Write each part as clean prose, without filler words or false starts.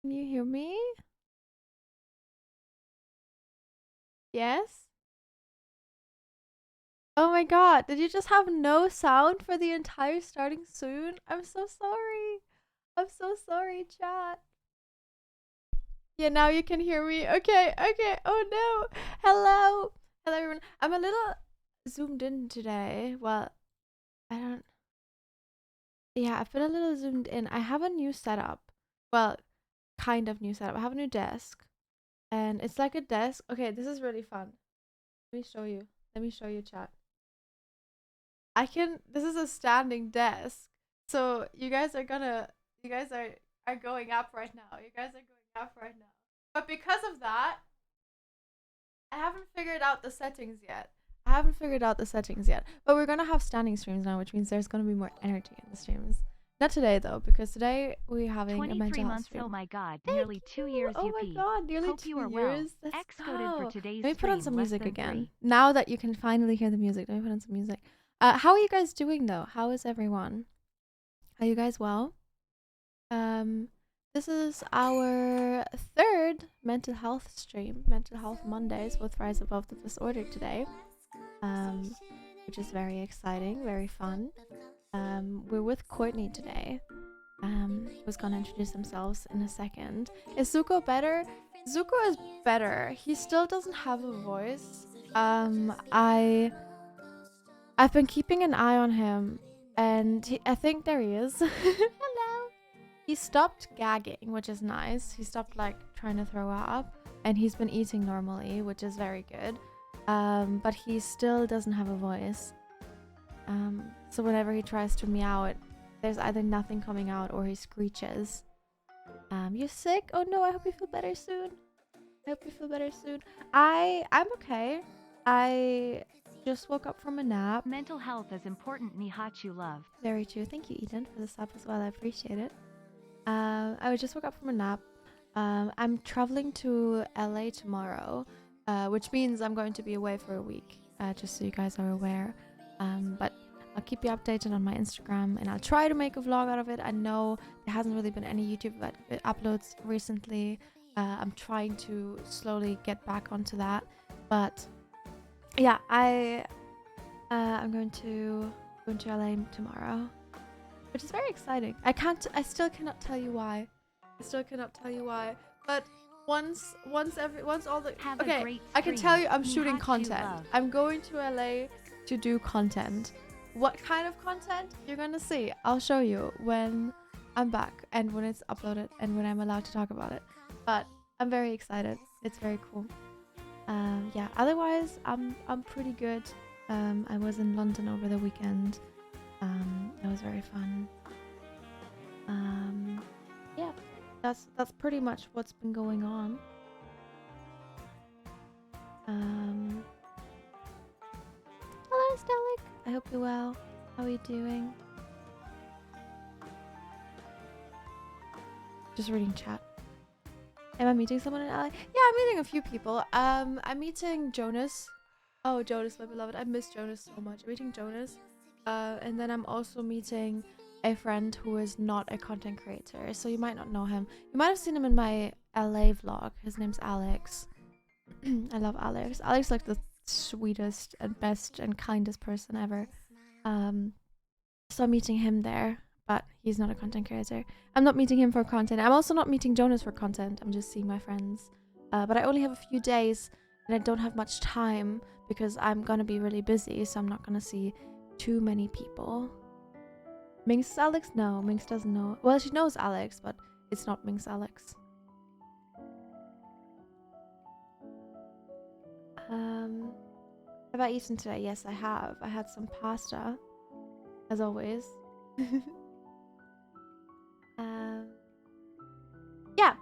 Can you hear me? Yes? Oh my god, did you just have no sound for the entire starting soon? I'm so sorry. I'm so sorry, chat. Yeah, now you can hear me. Okay, okay. Oh no. Hello. Hello, everyone. I'm a little zoomed in today. Well, I don't. Yeah, I've been a little zoomed in. I have a new setup. Well, kind of new setup. I have a new desk. And it's like a desk. Okay, this is really fun. Let me show you. Let me show you, chat. I can. This is a standing desk, so You guys are going up right now. You guys are going up right now. But because of that, I haven't figured out the settings yet. I haven't figured out the settings yet. But we're gonna have standing streams now, which means there's gonna be more energy in the streams. Not today though, because today we're having a 23 mental health months, stream. oh my god, Thank nearly 2 you. years Oh my UP. god, nearly Hope you two are well. years. Let's X coded for go. today's Let me put on stream some less music than again. 3. Now that you can finally hear the music, let me put on some music. How are you guys doing though? How is everyone? Are you guys well? Um, this is our third mental health stream, Mental Health Mondays with Rise Above the Disorder today, um, which is very exciting, very fun. We're with Courtney today, who's gonna introduce themselves in a second. Is Zuko better? Zuko is better. He still doesn't have a voice. I've been keeping an eye on him, and I think there he is. Hello. He stopped gagging, which is nice. He stopped like trying to throw up, and he's been eating normally, which is very good. But he still doesn't have a voice. So whenever he tries to meow, there's either nothing coming out or he screeches. You sick? Oh no! I hope you feel better soon. I hope you feel better soon. I'm okay. I just woke up from a nap. Mental health is important, Nihachu love. Very true. Thank you, Eden, for the sub as well. I appreciate it. I just woke up from a nap. I'm traveling to LA tomorrow, which means I'm going to be away for a week, just so you guys are aware. But I'll keep you updated on my Instagram and I'll try to make a vlog out of it. I know there hasn't really been any YouTube uploads recently. I'm trying to slowly get back onto that. But yeah, I'm going to LA tomorrow, which is very exciting. I still cannot tell you why. But once all the Have okay, a great I can tell you I'm stream. shooting Nihachu content. love. I'm going to LA to do content. What kind of content you're gonna see? I'll show you when I'm back and when it's uploaded and when I'm allowed to talk about it. But I'm very excited. It's very cool. Yeah. Otherwise, I'm pretty good. I was in London over the weekend. That was very fun. Yeah, that's pretty much what's been going on. Um, Hello, Stellic. I hope you're well. How are you doing? Just reading chat. Am I meeting someone in LA? Yeah, I'm meeting a few people. I'm meeting Jonas. Oh, Jonas, my beloved. I miss Jonas so much. I'm meeting Jonas. And then I'm also meeting a friend who is not a content creator, so you might not know him. You might have seen him in my LA vlog. His name's Alex. I love Alex. Alex is like the sweetest and best and kindest person ever. So I'm meeting him there, but he's not a content creator. I'm not meeting him for content. I'm also not meeting Jonas for content. I'm just seeing my friends. But I only have a few days and I don't have much time because I'm gonna be really busy, so I'm not gonna see too many people. Minx Alex? No, Minx doesn't know. Well, she knows Alex, but it's not Minx Alex. Have I eaten today? Yes, I have. I had some pasta, as always. Yeah,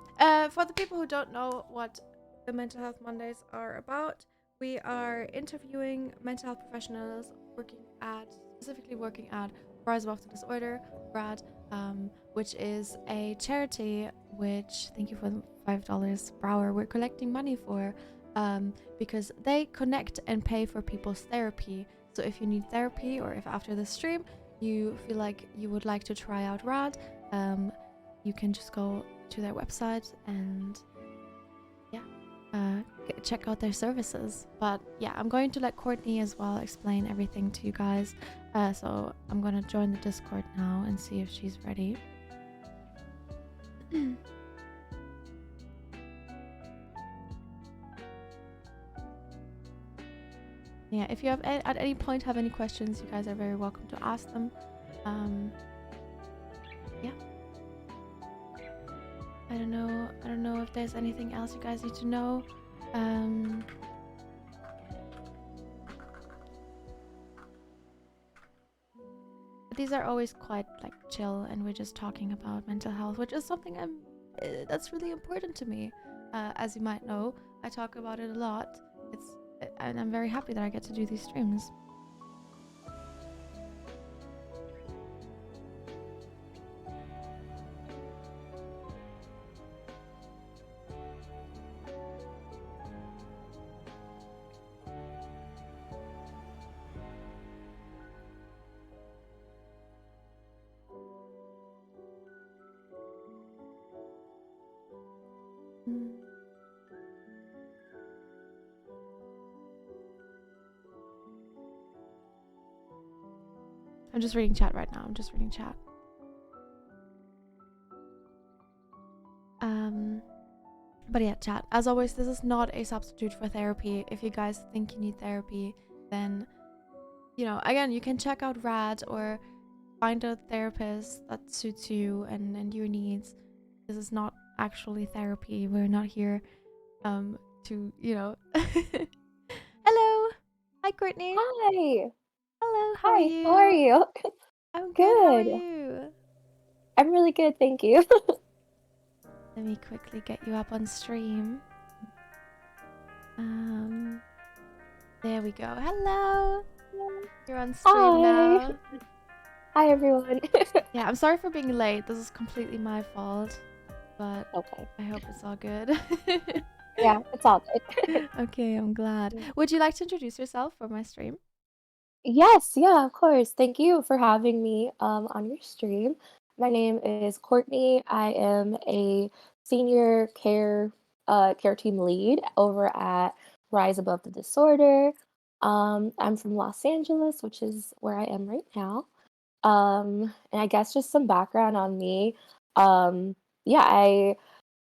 for the people who don't know what the Mental Health Mondays are about, we are interviewing mental health professionals specifically working at Rise Above the Disorder, RAD, which is a charity which, thank you for the $5 per hour, we're collecting money for, because they connect and pay for people's therapy. So if you need therapy or if after the stream you feel like you would like to try out RAD, you can just go to their website and yeah, check out their services. But yeah, I'm going to let Courtney as well explain everything to you guys. So I'm gonna join the Discord now and see if she's ready. Yeah, if you have at any point have any questions, you guys are very welcome to ask them. Yeah. I don't know if there's anything else you guys need to know. But these are always quite like chill, and we're just talking about mental health, which is something that's really important to me. As you might know, I talk about it a lot. And I'm very happy that I get to do these streams. I'm just reading chat right now. I'm just reading chat. But yeah, chat. As always, this is not a substitute for therapy. If you guys think you need therapy, then, you know, again, you can check out RAD or find a therapist that suits you and your needs. This is not actually therapy. We're not here to, you know. Hello. Hi, Courtney. Hi. Hello. How are Hi. you? How are you? I'm good. How are Good. you? I'm really good, thank you. Let me quickly get you up on stream. There we go. Hello. You're on stream Hi. now. Hi, everyone. Yeah, I'm sorry for being late. This is completely my fault, but Okay. I hope it's all good. Yeah, it's all good. Okay, I'm glad. Would you like to introduce yourself for my stream? Yes, yeah, of course. Thank you for having me on your stream. My name is Courtney. I am a senior care team lead over at Rise Above the Disorder. I'm from Los Angeles, which is where I am right now. And I guess just some background on me. Yeah, I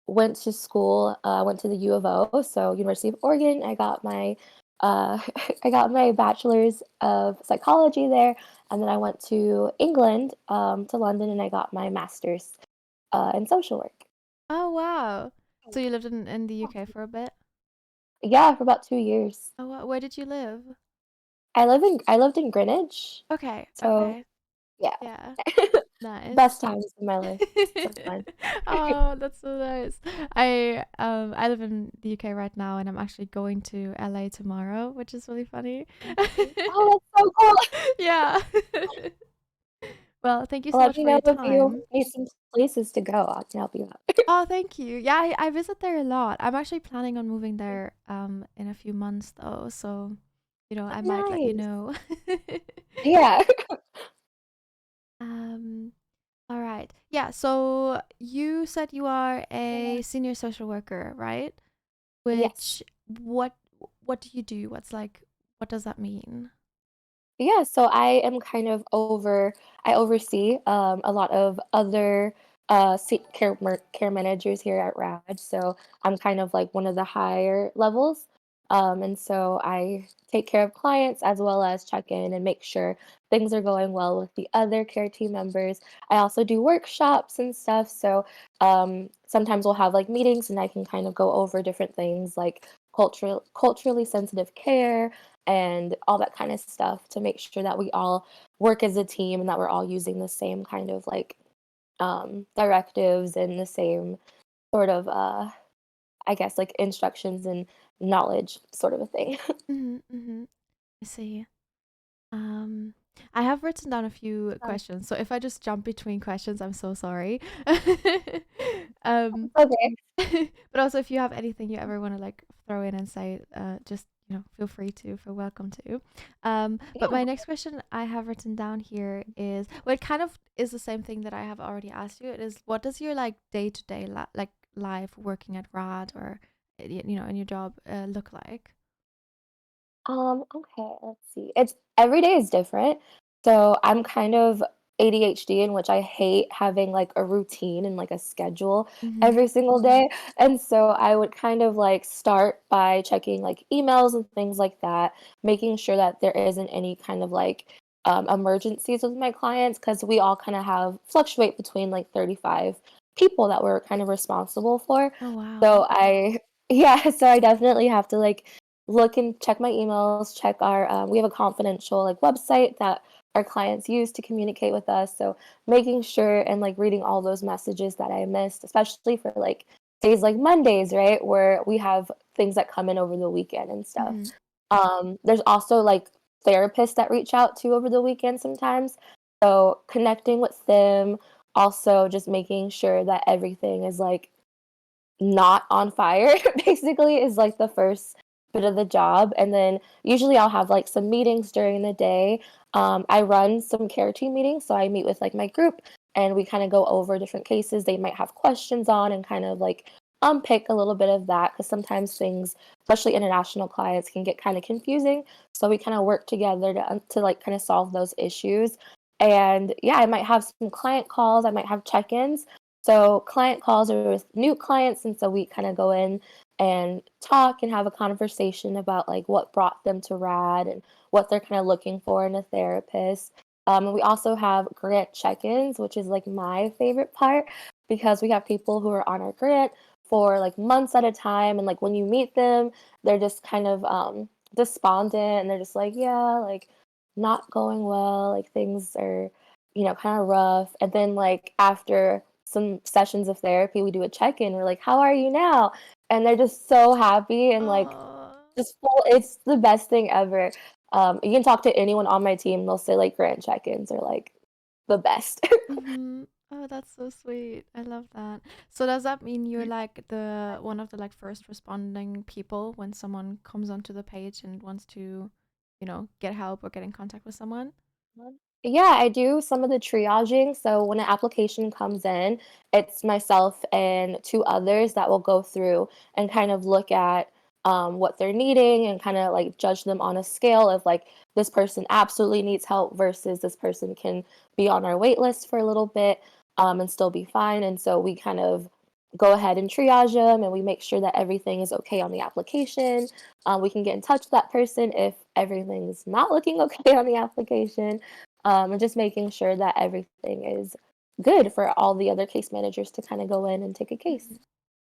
went to school, went to the U of O, so University of Oregon. I got my I got my bachelor's of psychology there, and then I went to England, to London, and I got my master's in social work. Oh, wow. So you lived in the UK for a bit? Yeah, for about 2 years. Oh, wow. Where did you live? I lived in Greenwich, Okay, so okay. yeah, Yeah, nice. best times of my life. So fun. Oh, that's so nice. I live in the UK right now, and I'm actually going to LA tomorrow, which is really funny. Oh, that's so cool. Yeah. Well, thank you so Let much me for know your if you time. need some places to go. I can help you out. Oh, thank you. Yeah, I visit there a lot. I'm actually planning on moving there in a few months though, so you know, Oh, I might let you nice. know. Yeah. Um, all right. Yeah, so you said you are a senior social worker, right? Yes. Which what what do you do? What does that mean? Yeah, so I am kind of I oversee a lot of other care managers here at RAD. So I'm kind of like one of the higher levels. And so I take care of clients as well as check in and make sure things are going well with the other care team members. I also do workshops and stuff. So sometimes we'll have like meetings and I can kind of go over different things like culturally sensitive care and all that kind of stuff to make sure that we all work as a team and that we're all using the same kind of like directives and the same sort of I guess like instructions and knowledge sort of a thing. Mm-hmm, mm-hmm. I see. Um, I have written down a few Um, questions, so if I just jump between questions, I'm so sorry. Um, okay. but also if you have anything you ever want to like throw in and say, just feel free to, feel welcome to. But Yeah. my next question I have written down here is, well, it kind of is the same thing that I have already asked you. It is, what does your like day to day like life working at RAD or in your job look like? Okay, let's see. It's every day is different. So I'm kind of ADHD in which I hate having like a routine and like a schedule Mm-hmm. every single day. And so I would kind of like start by checking like emails and things like that, making sure that there isn't any kind of like emergencies with my clients because we all kind of have fluctuate between like 35 people that we're kind of responsible for. Oh So wow. yeah, so I definitely have to like look and check my emails, check our we have a confidential like website that our clients use to communicate with us. So making sure and like reading all those messages that I missed, especially for like days like Mondays, right? Where we have things that come in over the weekend and stuff. Mm-hmm. There's also like therapists that reach out to over the weekend sometimes. So connecting with them, also just making sure that everything is like not on fire basically is like the first bit of the job. And then usually I'll have like some meetings during the day. I run some care team meetings, so I meet with like my group and we kind of go over different cases they might have questions on and kind of like unpick a little bit of that because sometimes things, especially international clients, can get kind of confusing. So we kind of work together to like kind of solve those issues. And yeah, I might have some client calls, I might have check-ins. So client calls are with new clients, and so we kind of go in and talk and have a conversation about like what brought them to RAD and what they're kind of looking for in a therapist. And we also have grant check-ins, which is like my favorite part because we have people who are on our grant for like months at a time, and like when you meet them, they're just kind of despondent, and they're just like, yeah, like not going well, like things are kind of rough. And then like after some sessions of therapy, we do a check-in. We're like, "How are you now?" And they're just so happy and like Oh. just full. It's the best thing ever. You can talk to anyone on my team. They'll say like grant check-ins are like the best. Mm-hmm. Oh, that's so sweet. I love that. So does that mean you're like the one of the like first responding people when someone comes onto the page and wants to, get help or get in contact with someone? Yeah, I do some of the triaging. So when an application comes in, it's myself and two others that will go through and kind of look at what they're needing and kind of like judge them on a scale of like this person absolutely needs help versus this person can be on our wait list for a little bit and still be fine. And so we kind of go ahead and triage them and we make sure that everything is okay on the application. We can get in touch with that person if everything's not looking okay on the application, and just making sure that everything is good for all the other case managers to kind of go in and take a case. Mhm.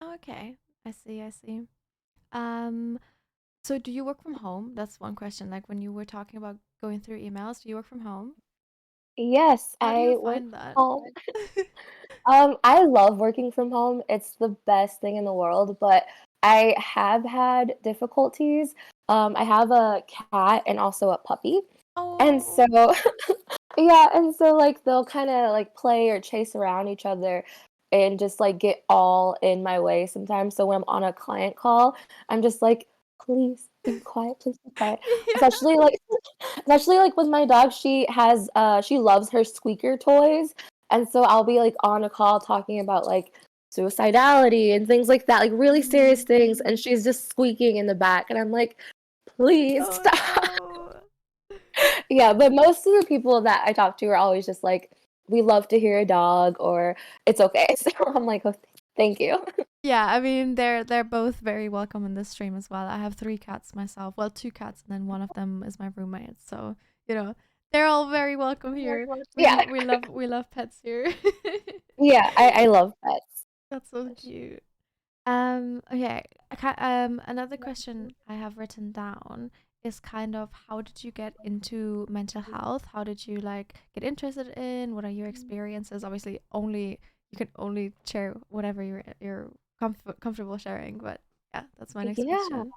Oh, okay. I see, I see. Um, so do you work from home? That's one question. Like when you were talking about going through emails, do you work from home? Yes, How do you I work find that? from home. I love working from home. It's the best thing in the world, but I have had difficulties. I have a cat and also a puppy. And so Oh. yeah, and so, like, they'll kinda, like, play or chase around each other and just, like, get all in my way sometimes, so when I'm on a client call, I'm just like, "Please be quiet, please be quiet." Yeah. Especially, like especially, like, with my dog, she loves her squeaker toys, and so I'll be, like, on a call talking about, like, suicidality and things like that, like, really serious Mhm. things, and she's just squeaking in the back, and I'm like, "Please Oh stop." no. Yeah, but most of the people that I talk to are always just like, "We love to hear a dog," or "It's okay." So I'm like, "Oh, thank you." Yeah, I mean they're both very welcome in this stream as well. I have three cats myself. Well, two cats, and then one of them is my roommate. So you know they're all very welcome here. We Yeah, we love we love pets here. yeah, I love pets. That's so cute. Okay. Another question I have written down is kind of how did you get into mental health? How did you like get interested in? What are your experiences? Obviously, only you can only share whatever you're comfortable sharing. But yeah, that's my next Yeah, question.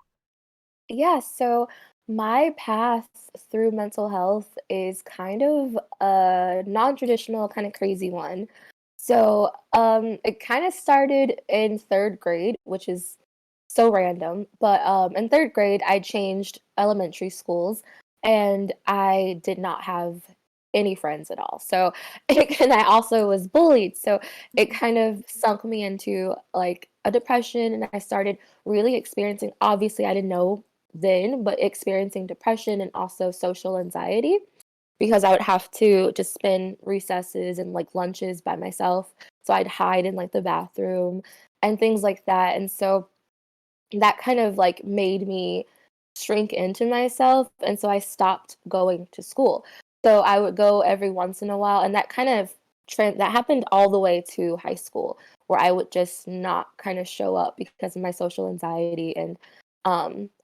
yeah, so my path through mental health is kind of a non-traditional, kind of crazy one. So, it kind of started in 3rd grade, which is so random. But in third grade, I changed elementary schools, and I did not have any friends at all. So, and I also was bullied. So it Mhm. kind of sunk me into like a depression, and I started really experiencing. Obviously, I didn't know then, but experiencing depression and also social anxiety because I would have to just spend recesses and like lunches by myself. So I'd hide in like the bathroom and things like that. And so that kind of like made me shrink into myself. And so I stopped going to school. So I would go every once in a while. And that kind of trend that happened all the way to high school, where I would just not kind of show up because of my social anxiety. And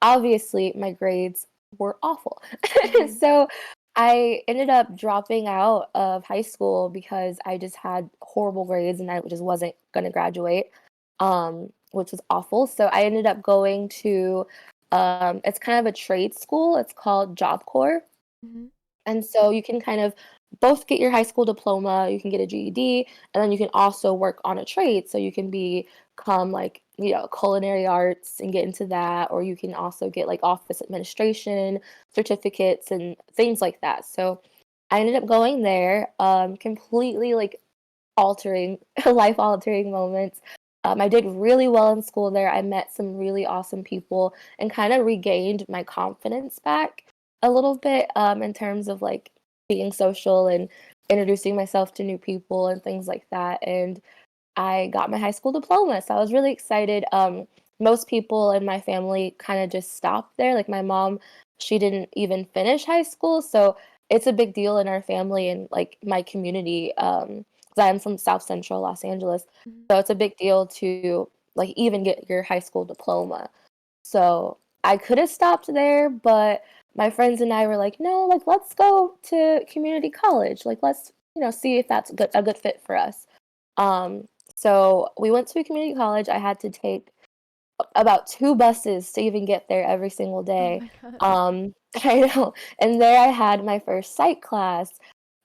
obviously, my grades were awful. Mhm. So I ended up dropping out of high school because I just had horrible grades and I just wasn't going to graduate, which was awful. So I ended up going to, it's kind of a trade school. It's called Job Corps. Mhm. And so you can kind of both get your high school diploma, you can get a GED, and then you can also work on a trade. So you can become like, culinary arts and get into that, or you can also get like office administration certificates and things like that. So I ended up going there, completely like altering, life altering moments. I did really well in school there. I met some really awesome people and kind of regained my confidence back a little bit, in terms of like being social and introducing myself to new people and things like that. And I got my high school diploma, so I was really excited. Most people in my family kind of just stopped there. Like my mom, she didn't even finish high school, so it's a big deal in our family and like my community. 'Cause I'm from South Central Los Angeles, Mhm. so it's a big deal to like even get your high school diploma. So I could have stopped there, but my friends and I were like, no, like let's go to community college. Like let's see if that's a good fit for us. Um, so we went to a community college. I had to take about 2 buses to even get there every single Oh day. my god. I know, and there I had my first psych class,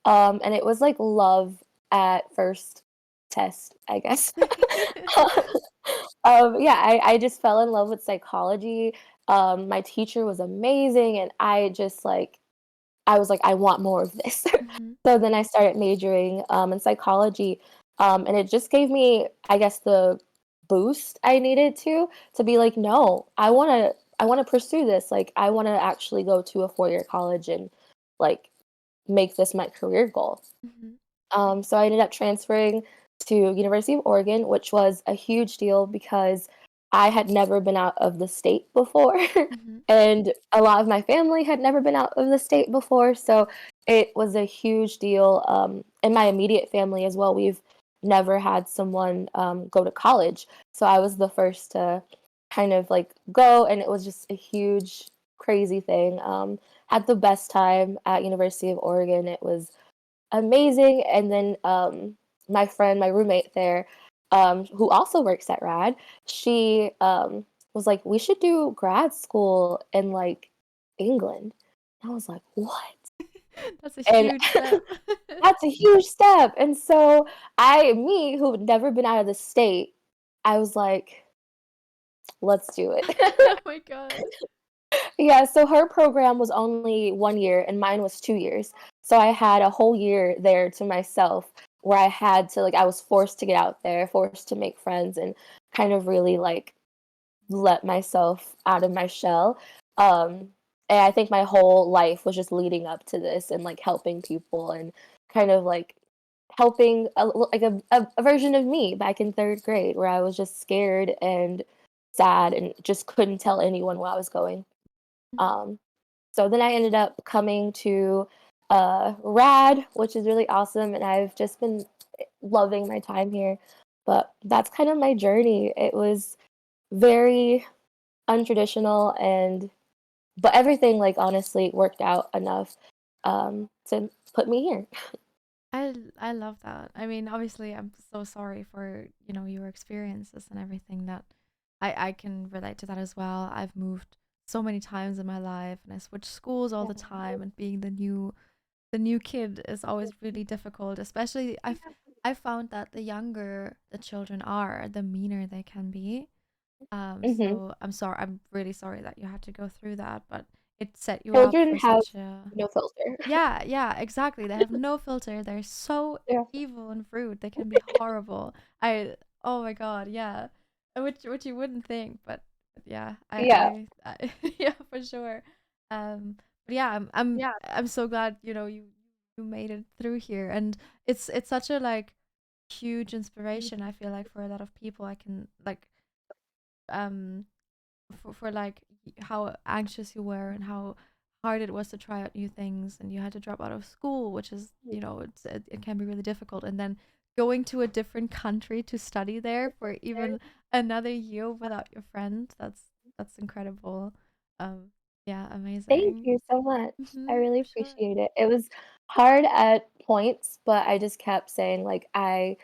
and it was like love at first test, I guess. Yeah, I just fell in love with psychology. My teacher was amazing, and I was like, "I want more of this." Mhm. So then I started majoring, in psychology, and it just gave me, I guess, the boost I needed to be like, "No, I wanna pursue this, like, I wanna actually go to a four-year college and, like, make this my career goal." Mhm. So I ended up transferring to University of Oregon, which was a huge deal because I had never been out of the state before, Mhm. and a lot of my family had never been out of the state before, so it was a huge deal, in my immediate family as well. We've never had someone, go to college, so I was the first to kind of, like, go, and it was just a huge, crazy thing. Had the best time at University of Oregon. It was amazing. And then my friend, my roommate there, who also works at RAD, she was like, "We should do grad school in like England." I was like, "What?" That's a And huge step. that's a huge step. And so me, who'd never been out of the state, I was like, "Let's do it." Oh my god. Yeah, so her program was only 1 year and mine was 2 years. So I had a whole year there to myself where I had to like I was forced to get out there, forced to make friends and kind of really like let myself out of my shell. Um and I think my whole life was just leading up to this and like helping people and kind of like helping a version of me back in third grade where I was just scared and sad and just couldn't tell anyone where I was going. Mhm. Um, so then I ended up coming to RAD, which is really awesome, and I've just been loving my time here. But that's kind of my journey. It was very untraditional, and but everything like honestly worked out enough to put me here. I love that. I mean, obviously, I'm so sorry for, your experiences and everything that I can relate to that as well. I've moved so many times in my life and I switch schools all the time and being the new kid is always really difficult, especially I've found that the younger the children are, the meaner they can be. Mhm. So I'm really sorry that you had to go through that, but it set you up Children for have such a no filter. yeah, yeah, exactly. They have no filter. They're so Yeah. evil and rude. They can be horrible. I oh my God, yeah. Which you wouldn't think, but yeah, Yeah. I yeah, for sure. But yeah, I'm so glad, you made it through here. And it's such a like huge inspiration, I feel like, for a lot of people. I can like um for like how anxious you were and how hard it was to try out new things, and you had to drop out of school, which is, it can be really difficult, and then going to a different country to study there for even another year without your friend. That's incredible. um yeah, Thank amazing. you so much. I really For sure. appreciate it. It was hard at points, but I just kept saying, like, "I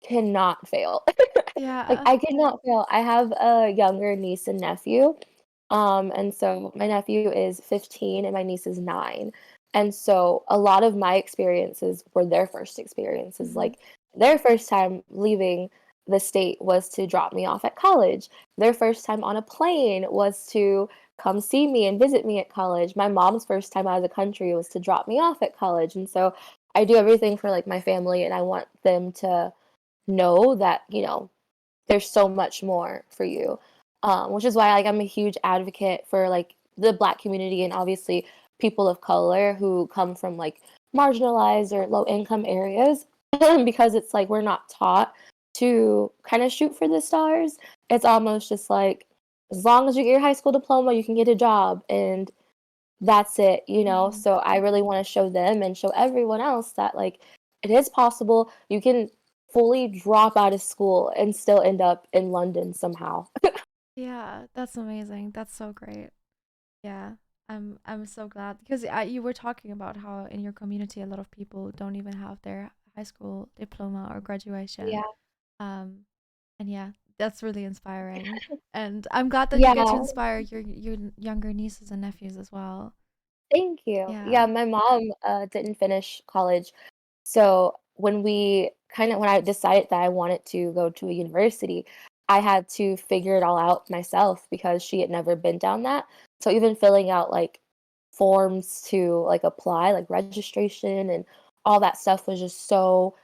cannot fail." Like, Yeah. I cannot fail. I have a younger niece and nephew, and so my nephew is 15 and my niece is 9, and so a lot of my experiences were their first experiences, Hmm. like, their first time leaving the state was to drop me off at college. Their first time on a plane was to come see me and visit me at college. My mom's first time out of the country was to drop me off at college, and so I do everything for, like, my family, and I want them to know that, there's so much more for you. Which is why, like, I'm a huge advocate for, like, the Black community and obviously people of color who come from, like, marginalized or low income areas because it's like we're not taught to kind of shoot for the stars. It's almost just like as long as you get your high school diploma, you can get a job and that's it. Hmm. So I really want to show them and show everyone else that like it is possible. You can fully drop out of school and still end up in London somehow. Yeah, that's amazing. That's so great. Yeah, I'm so glad because you were talking about how in your community a lot of people don't even have their high school diploma or graduation. Yeah. Um, and yeah, that's really inspiring. And I'm glad that you get to Yeah. inspire your younger nieces and nephews as well. Thank you. Yeah, Yeah. my mom didn't finish college. So when I decided that I wanted to go to a university, I had to figure it all out myself because she had never been down that. So even filling out like forms to like apply, like registration and all that stuff was just so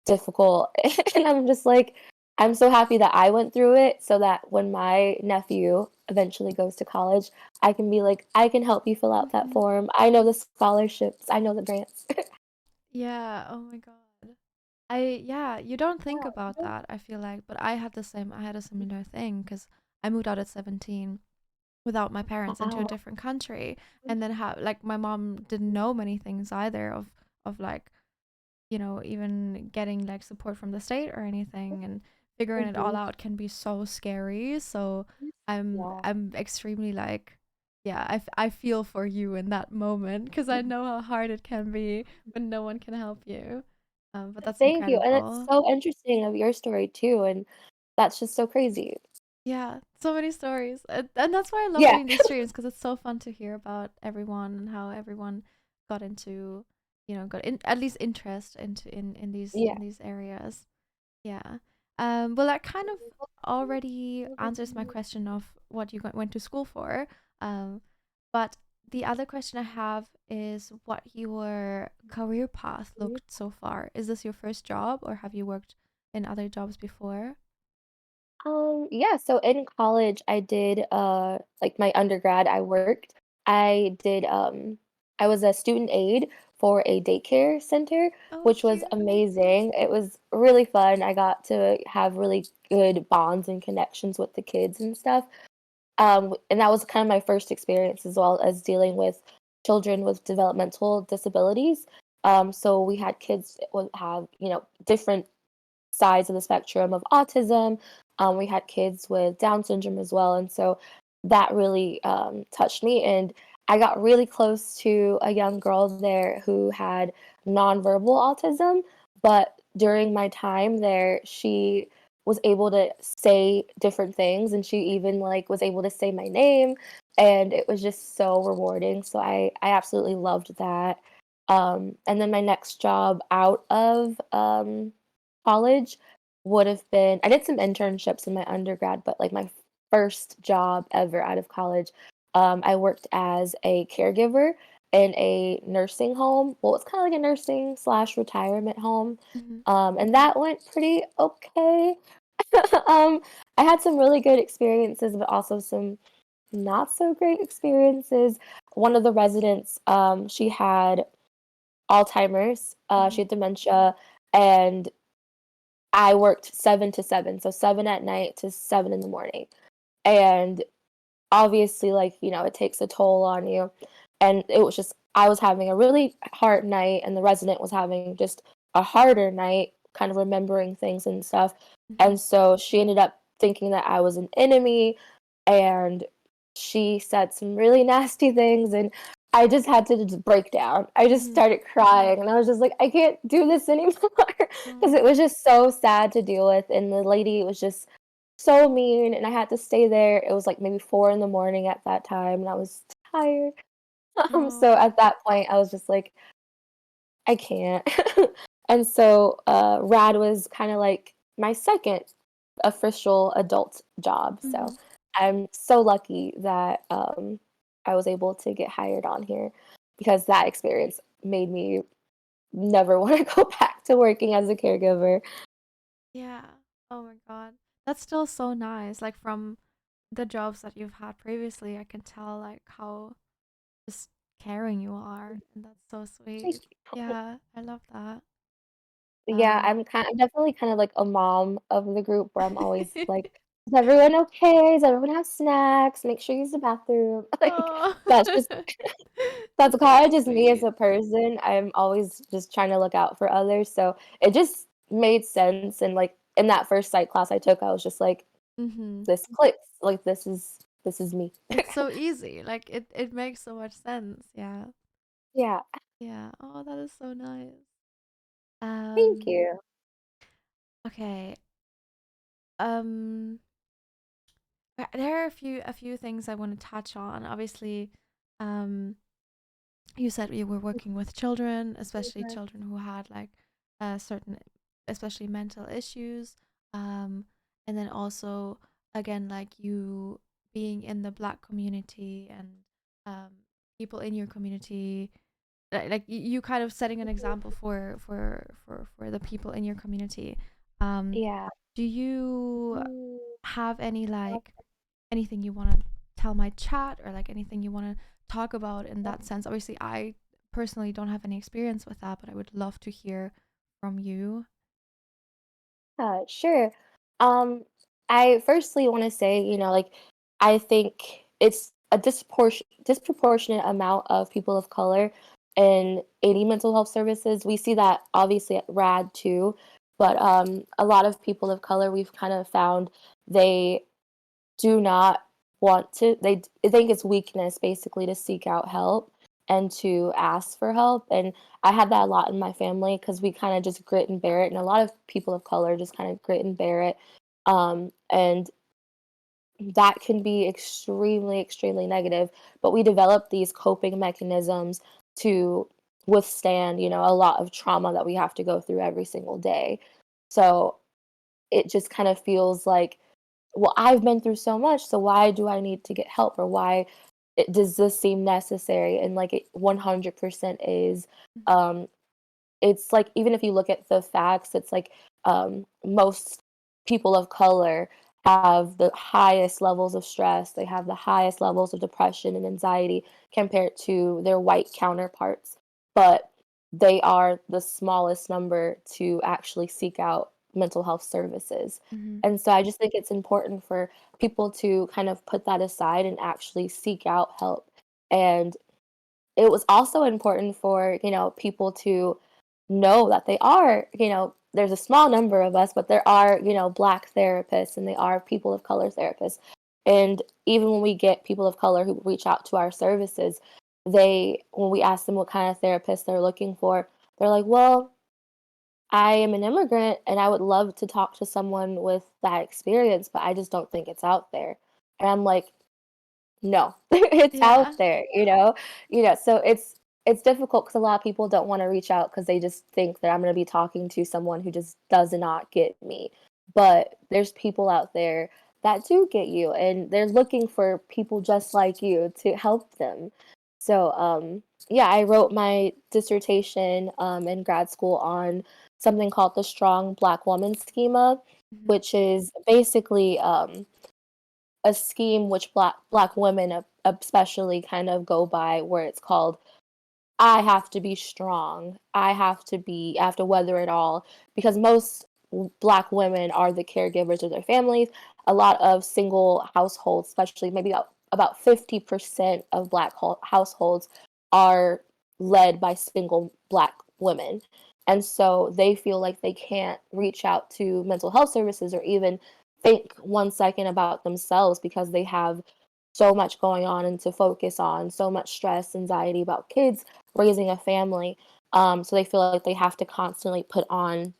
difficult. And I'm just like, I'm so happy that I went through it so that when my nephew eventually goes to college, I can be like, I can help you fill out that Hmm. form. I know the scholarships, I know the grants. Yeah. Oh my God. Yeah, you don't think about that, I feel like, but I had a similar thing because I moved out at 17 without my parents into a Wow. different country, and then have like my mom didn't know many things either of like, even getting like support from the state or anything, and figuring it all Mhm. out can be so scary. So Yeah. I'm extremely like, yeah, I feel for you in that moment because I know how hard it can be when no one can help you. But that's Thank you, and it's incredible. so interesting of your story too, and that's just so crazy. Yeah, so many stories. And that's why I love Yeah. doing these streams because it's so fun to hear about everyone and how everyone got into, got in at least interest into in these Yeah. in these areas. Yeah. Well, that kind of already answers my question of what you went to school for. Um, but the other question I have is what your career path looked so far. Is this your first job, or have you worked in other jobs before? Yeah, so in college I did like my undergrad I worked. I did I was a student aide for a daycare center, Oh, which was cute. amazing. It was really fun. I got to have really good bonds and connections with the kids and stuff. And that was kind of my first experience as well as dealing with children with developmental disabilities. So we had kids that would have, different sides of the spectrum of autism. We had kids with Down syndrome as well, and so that really touched me. And I got really close to a young girl there who had nonverbal autism, but during my time there, she was able to say different things, and she even like was able to say my name, and it was just so rewarding. So I absolutely loved that. And then my next job out of college would have been I did some internships in my undergrad, but, like, my first job ever out of college. I worked as a caregiver in a nursing home. Well, it's kind of like a nursing slash retirement home. Mhm. And that went pretty okay. um, I had some really good experiences, but also some not so great experiences. One of the residents, she had Alzheimer's, she Mhm. had dementia, and I worked 7 to 7, so 7 at night to 7 in the morning. And obviously, like, it takes a toll on you. And it was just, I was having a really hard night, and the resident was having just a harder night, kind of remembering things and stuff. Mhm. And so she ended up thinking that I was an enemy, and she said some really nasty things, and I just had to just break down. I just Mhm. started crying, and I was just like, I can't do this anymore because it Oh. was just so sad to deal with. And the lady was just so mean, and I had to stay there. It was like maybe 4 in the morning at that time, and I was tired. So Oh. at that point, I was just like, I can't. And so RAD was kind of like my second official adult job. So Mhm. I'm so lucky that I was able to get hired on here because that experience made me never want to go back to working as a caregiver. Yeah. Oh my god. That's still so nice. Like from the jobs that you've had previously, I can tell like how just caring you are, and that's so Thank sweet. you. Yeah, I love that. Yeah, Um, I'm definitely kind of like a mom of the group where I'm always like, "Is everyone okay? Does everyone have snacks? Make sure you use the bathroom." Like, oh, that's just that's that's so kinda just me as sweet. a person. I'm always just trying to look out for others, so it just made sense, and, like, in that first psych class I took, I was just like, Mhm. "This clicks, like, this is me." It's so easy. Like it makes so much sense. Yeah. Yeah, Yeah. Oh, that is so nice. thank Um, you. okay. Um, there are a few things I want to touch on. Obviously, um, you said you were working with children, especially Mhm. children who had like certain, especially mental issues. Um, and then also again, like you being in the Black community and um, people in your community, like you kind of setting an example for the people in your community. Um, Yeah. do you Mm. have any like anything you want to tell my chat or like anything you want to talk about in that sense? Obviously, I personally don't have any experience with that, but I would love to hear from you. Sure. Um, I firstly want to say, like, I think it's a disproportionate amount of people of color in any mental health services. We see that obviously at RAD too, but a lot of people of color we've kind of found they do not want to. They think it's weakness basically to seek out help and to ask for help. And I had that a lot in my family because we kind of just grit and bear it, and a lot of people of color just kind of grit and bear it. And that can be extremely, extremely negative. But we develop these coping mechanisms to withstand, a lot of trauma that we have to go through every single day. So it just kind of feels like, well, I've been through so much, so why do I need to get help, or why does this seem necessary? And like it 100% is. Um, it's like even if you look at the facts, it's like most people of color have the highest levels of stress. They have the highest levels of depression and anxiety compared to their white counterparts. But they are the smallest number to actually seek out mental health services. Mm-hmm. And so I just think it's important for people to kind of put that aside and actually seek out help. And it was also important for, people to know that they are, there's a small number of us, but there are, Black therapists and they are people of color therapists. And even when we get people of color who reach out to our services, when we ask them what kind of therapist they're looking for, they're like, well, I am an immigrant and I would love to talk to someone with that experience, but I just don't think it's out there. And I'm like, no, it's Yeah. out there, so it's difficult because a lot of people don't wanna reach out because they just think that I'm gonna be talking to someone who just does not get me, but there's people out there that do get you, and they're looking for people just like you to help them. So, yeah, I wrote my dissertation in grad school on something called the Strong Black Woman Schema, Mhm. which is basically a scheme which black women especially kind of go by, where it's called I have to be strong. I have to weather it all because most black women are the caregivers of their families. A lot of single households, especially maybe about 50% of black households are led by single black women. And so they feel like they can't reach out to mental health services or even think 1 second about themselves because they have so much going on and to focus on, so much stress, anxiety about kids, raising a family. So they feel like they have to constantly put on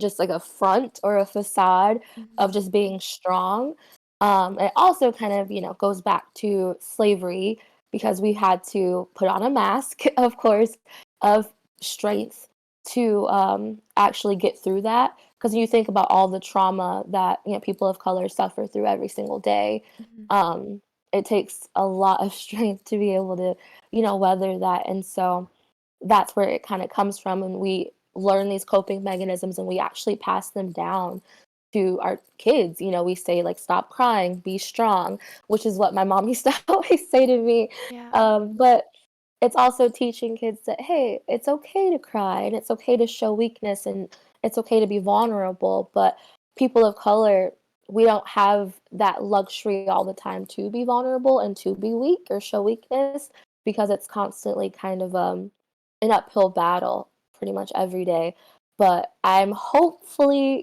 just like a front or a facade of Mhm. just being strong. It also kind of, goes back to slavery because we had to put on a mask, of course, of strength to actually get through that. Because you think about all the trauma that people of color suffer through every single day. Mhm. Um, it takes a lot of strength to be able to, weather that. And so that's where it kind of comes from, and we learn these coping mechanisms and we actually pass them down to our kids. We say like stop crying, be strong, which is what my mom used to always say to me. Yeah. But it's also teaching kids that hey, it's okay to cry and it's okay to show weakness and it's okay to be vulnerable. But people of color, we don't have that luxury all the time to be vulnerable and to be weak or show weakness because it's constantly kind of an uphill battle pretty much every day. But I'm hopefully,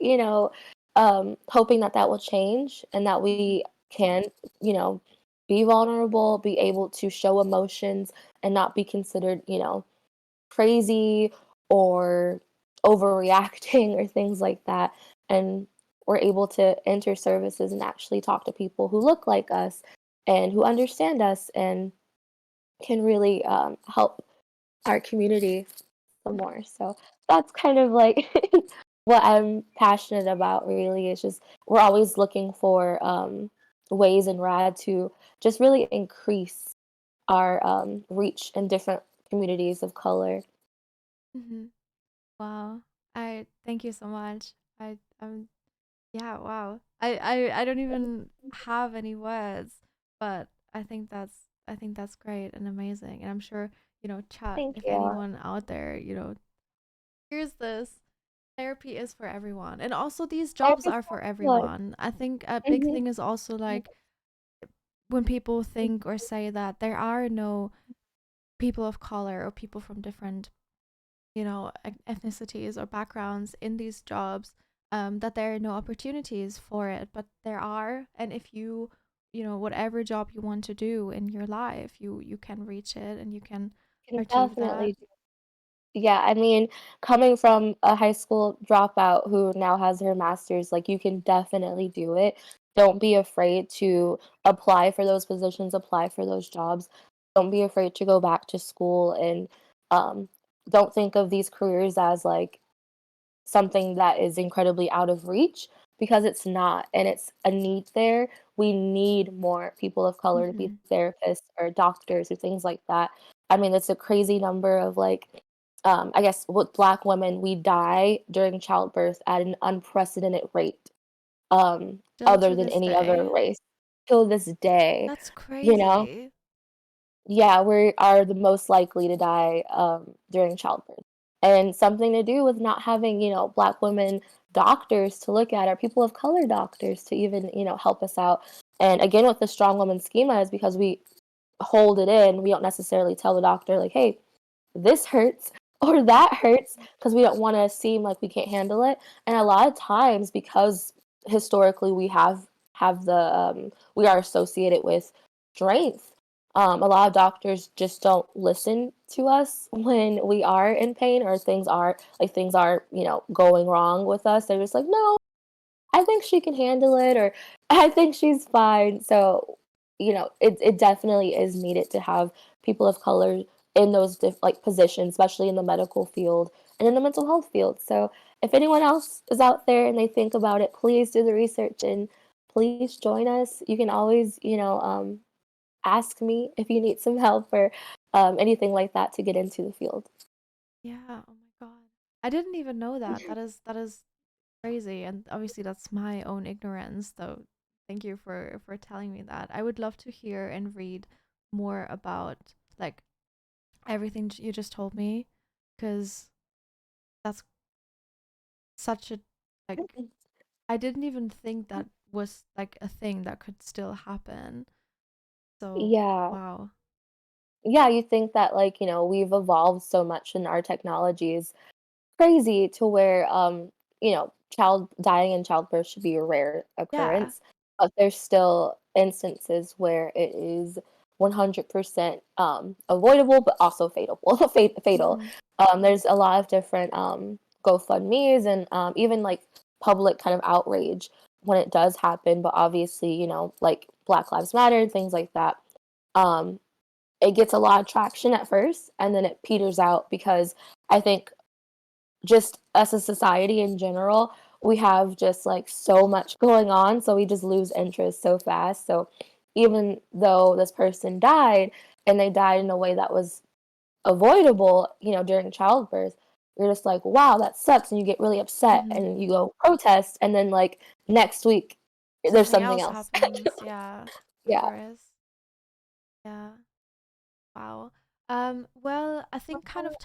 hoping that that will change and that Mhm. we can, you know, be vulnerable, be able to show emotions and not be considered, crazy or overreacting or things like that. And we're able to enter services and actually talk to people who look like us and who understand us and can really help our community some Mhm. more. So that's kind of like what I'm passionate about really is just we're always looking for ways in RAD to just really increase our reach in different communities of color. Mhm. Wow. I thank you so much. Yeah, wow. I don't even have any words, but I think that's great and amazing. And I'm sure, chat, Thank if you. anyone out there, here's this, therapy is for everyone. And also these jobs Therapy are for for everyone. everyone. I think a big Mhm. thing is also like when people think or say that there are no people of color or people from different ethnicities or backgrounds in these jobs, that there are no opportunities for it, but there are. And if whatever job you want to do in your life, you can reach it and you can Can achieve that. definitely Yeah, I mean, coming from a high school dropout who now has her master's, like you can definitely do it. Don't be afraid to apply for those positions, apply for those jobs. Don't be afraid to go back to school and um, don't think of these careers as like something that is incredibly out of reach because it's not, and it's a need there. We need more people of color to be Hmm. therapists or doctors or things like that. I mean, it's a crazy number of like, I guess with Black women, we die during childbirth at an unprecedented rate, Still other to than this any other day. race till this day, That's you know? crazy. Yeah, we are the most likely to die during childbirth. And something to do with not having, Black women doctors to look at or people of color doctors to even, help us out. And again, with the strong woman schema is because we hold it in. We don't necessarily tell the doctor, like, hey, this hurts or that hurts because we don't want to seem like we can't handle it. And a lot of times, because historically we have we are associated with strength. A lot of doctors just don't listen to us when we are in pain or things are going wrong with us. They're just like, no, I think she can handle it, or I think she's fine. So, it definitely is needed to have people of color in those like positions, especially in the medical field and in the mental health field. So, if anyone else is out there and they think about it, please do the research and please join us. You can always, ask me if you need some help or anything like that to get into the field. Yeah, oh my God. I didn't even know that. That is crazy. And obviously that's my own ignorance, so thank you for telling me that. I would love to hear and read more about like everything you just told me, because that's such a like I didn't even think that was like a thing that could still happen. So, Yeah. wow. Yeah, you think that we've evolved so much in our technologies crazy to where, child dying in childbirth should be a rare Yeah. occurrence, but there's still instances where it is 100% avoidable, but also fatal. Mhm. There's a lot of different GoFundMe's and even like public kind of outrage when it does happen, but obviously, like Black Lives Matter, things like that. Um, it gets a lot of traction at first and then it peters out because I think just as a society in general, we have just like so much going on, so we just lose interest so fast. So even though this person died and they died in a way that was avoidable, during childbirth, you're just like, wow, that sucks. And you get really upset Mhm. and you go protest. And then, like, next week, there's Something something else else. happens. Yeah. Yeah. There is. Yeah. Wow. Well, I think kind of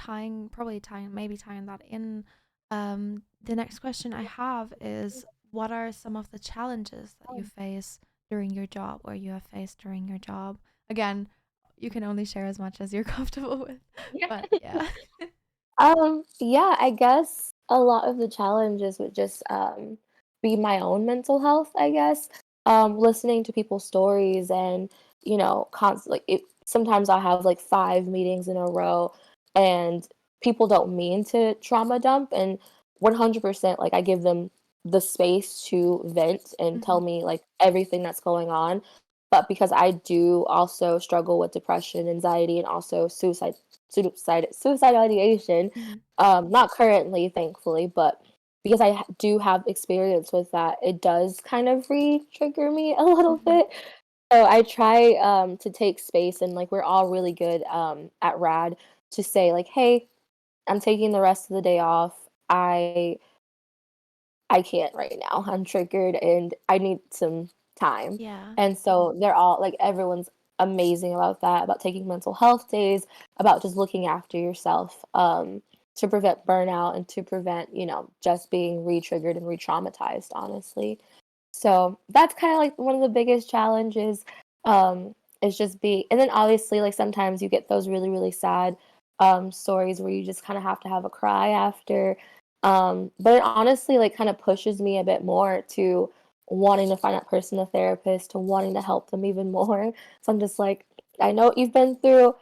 maybe tying that in, the next question I have is, what are some of the challenges that you face during your job or you have faced during your job? Again, you can only share as much as you're comfortable with, Yeah. but yeah. Yeah, I guess a lot of the challenges would just be my own mental health, I guess. Listening to people's stories and, constantly sometimes I have like 5 meetings in a row and people don't mean to trauma dump and 100% like I give them the space to vent and tell Mhm. me like everything that's going on. But because I do also struggle with depression, anxiety, and also suicidal ideation. Mhm. Not currently, thankfully, but because do have experience with that, it does kind of re-trigger me a little Mhm. bit. So I try to take space, and like we're all really good at RAD to say like, "Hey, I'm taking the rest of the day off. I can't right now. I'm triggered and I need some time." Yeah. And so they're all like everyone's amazing about that, about taking mental health days, about just looking after yourself to prevent burnout and to prevent, just being re-triggered and re-traumatized, honestly. So that's kind of like one of the biggest challenges is just be and then obviously like sometimes you get those really, really sad stories where you just kind of have to have a cry after but it honestly, like, kinda pushes me a bit more to wanting to find that person a therapist, to wanting to help them even more. So I'm just like, "I know what you've been through.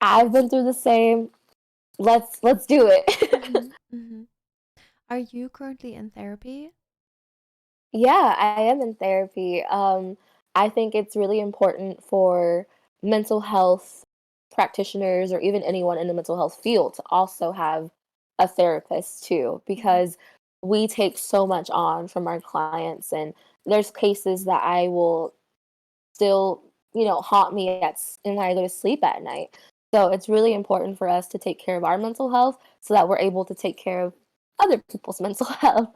I've been through the same. Let's do it." Mhm. Mhm. Are you currently in therapy? Yeah, I am in therapy. I think it's really important for mental health practitioners or even anyone in the mental health field to also have a therapist too, Mhm. because we take so much on from our clients, and there's cases that I will still, haunt me and when I go to sleep at night. So it's really important for us to take care of our mental health so that we're able to take care of other people's mental health.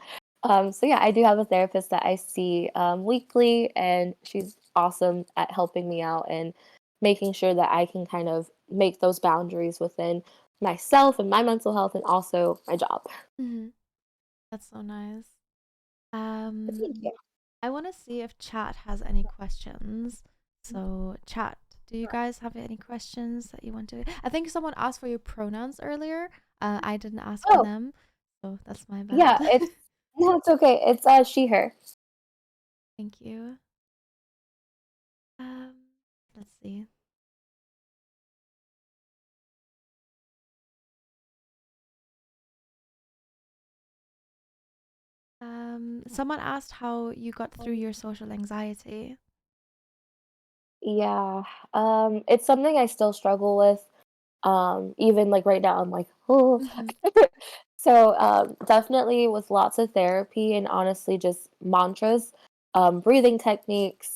So yeah, I do have a therapist that I see weekly, and she's awesome at helping me out and making sure that I can kind of make those boundaries within myself and my mental health and also my job. Mhm. That's so nice. Um, Thank you. I want to see if chat has any questions. So, chat, do you guys have any questions that you want to? I think someone asked for your pronouns earlier. I didn't ask for Oh, them, so that's my yeah, bad. it's no, it's okay. It's she, her. Thank you. Um, let's see. Someone asked how you got through your social anxiety. Yeah, it's something I still struggle with. Even like right now, I'm like, oh. Mm-hmm. So definitely with lots of therapy and honestly just mantras. breathing techniques,